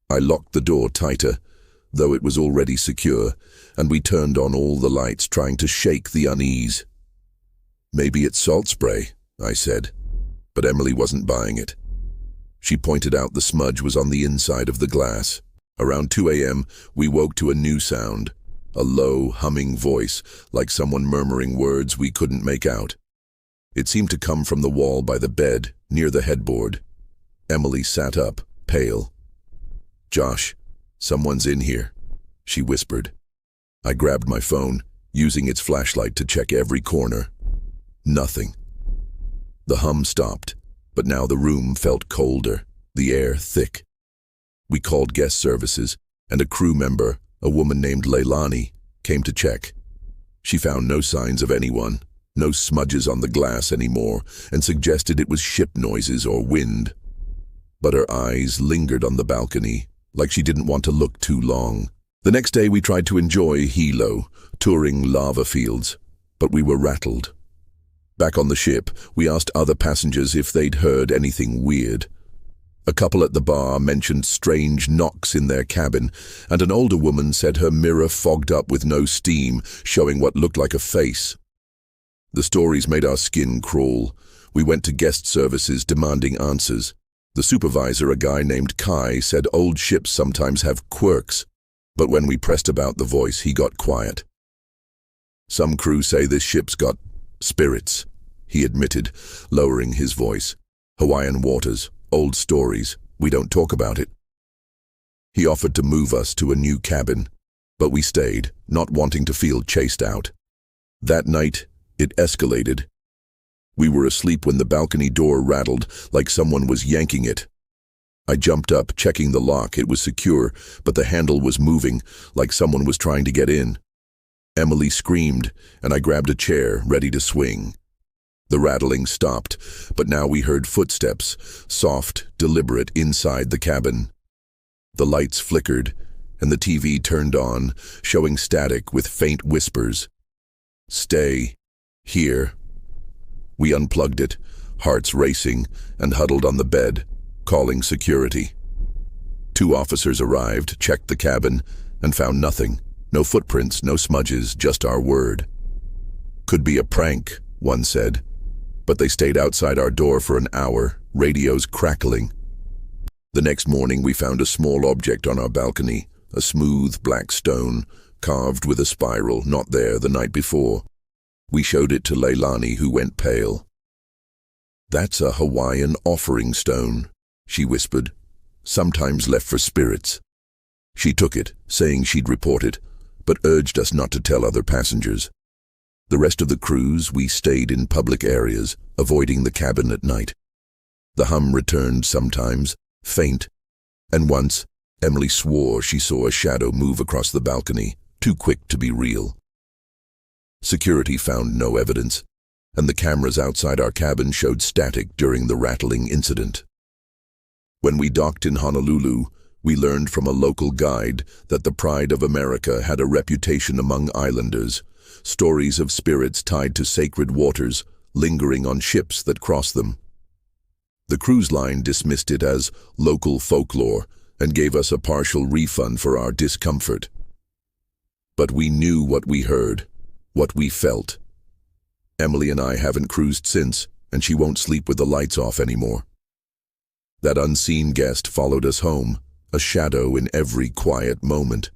I locked the door tighter, though it was already secure, and we turned on all the lights, trying to shake the unease. "Maybe it's salt spray," I said, but Emily wasn't buying it. She pointed out the smudge was on the inside of the glass. Around 2 a.m., we woke to a new sound, a low, humming voice, like someone murmuring words we couldn't make out. It seemed to come from the wall by the bed, near the headboard. Emily sat up, pale. "Josh, someone's in here," she whispered. I grabbed my phone, using its flashlight to check every corner. Nothing. The hum stopped, but now the room felt colder, the air thick. We called guest services, and a crew member, a woman named Leilani, came to check. She found no signs of anyone, no smudges on the glass anymore, and suggested it was ship noises or wind. But her eyes lingered on the balcony, like she didn't want to look too long. The next day we tried to enjoy Hilo, touring lava fields, but we were rattled. Back on the ship, we asked other passengers if they'd heard anything weird. A couple at the bar mentioned strange knocks in their cabin, and an older woman said her mirror fogged up with no steam, showing what looked like a face. The stories made our skin crawl. We went to guest services demanding answers. The supervisor, a guy named Kai, said old ships sometimes have quirks, but when we pressed about the voice, he got quiet. "Some crew say this ship's got spirits," he admitted, lowering his voice. "Hawaiian waters. Old stories. We don't talk about it." He offered to move us to a new cabin, but we stayed, not wanting to feel chased out. That night, it escalated. We were asleep when the balcony door rattled, like someone was yanking it. I jumped up, checking the lock. It was secure, but the handle was moving, like someone was trying to get in. Emily screamed, and I grabbed a chair, ready to swing. The rattling stopped, but now we heard footsteps, soft, deliberate, inside the cabin. The lights flickered, and the TV turned on, showing static with faint whispers. "Stay here." We unplugged it, hearts racing, and huddled on the bed, calling security. 2 officers arrived, checked the cabin, and found nothing. No footprints, no smudges, just our word. "Could be a prank," one said. But they stayed outside our door for an hour, radios crackling. The next morning we found a small object on our balcony, a smooth black stone, carved with a spiral not there the night before. We showed it to Leilani, who went pale. "That's a Hawaiian offering stone," she whispered, "sometimes left for spirits." She took it, saying she'd report it, but urged us not to tell other passengers. The rest of the cruise, we stayed in public areas, avoiding the cabin at night. The hum returned sometimes, faint, and once, Emily swore she saw a shadow move across the balcony, too quick to be real. Security found no evidence, and the cameras outside our cabin showed static during the rattling incident. When we docked in Honolulu, we learned from a local guide that the Pride of America had a reputation among islanders, stories of spirits tied to sacred waters, lingering on ships that crossed them. The cruise line dismissed it as local folklore and gave us a partial refund for our discomfort. But we knew what we heard, what we felt. Emily and I haven't cruised since, and she won't sleep with the lights off anymore. That unseen guest followed us home, a shadow in every quiet moment.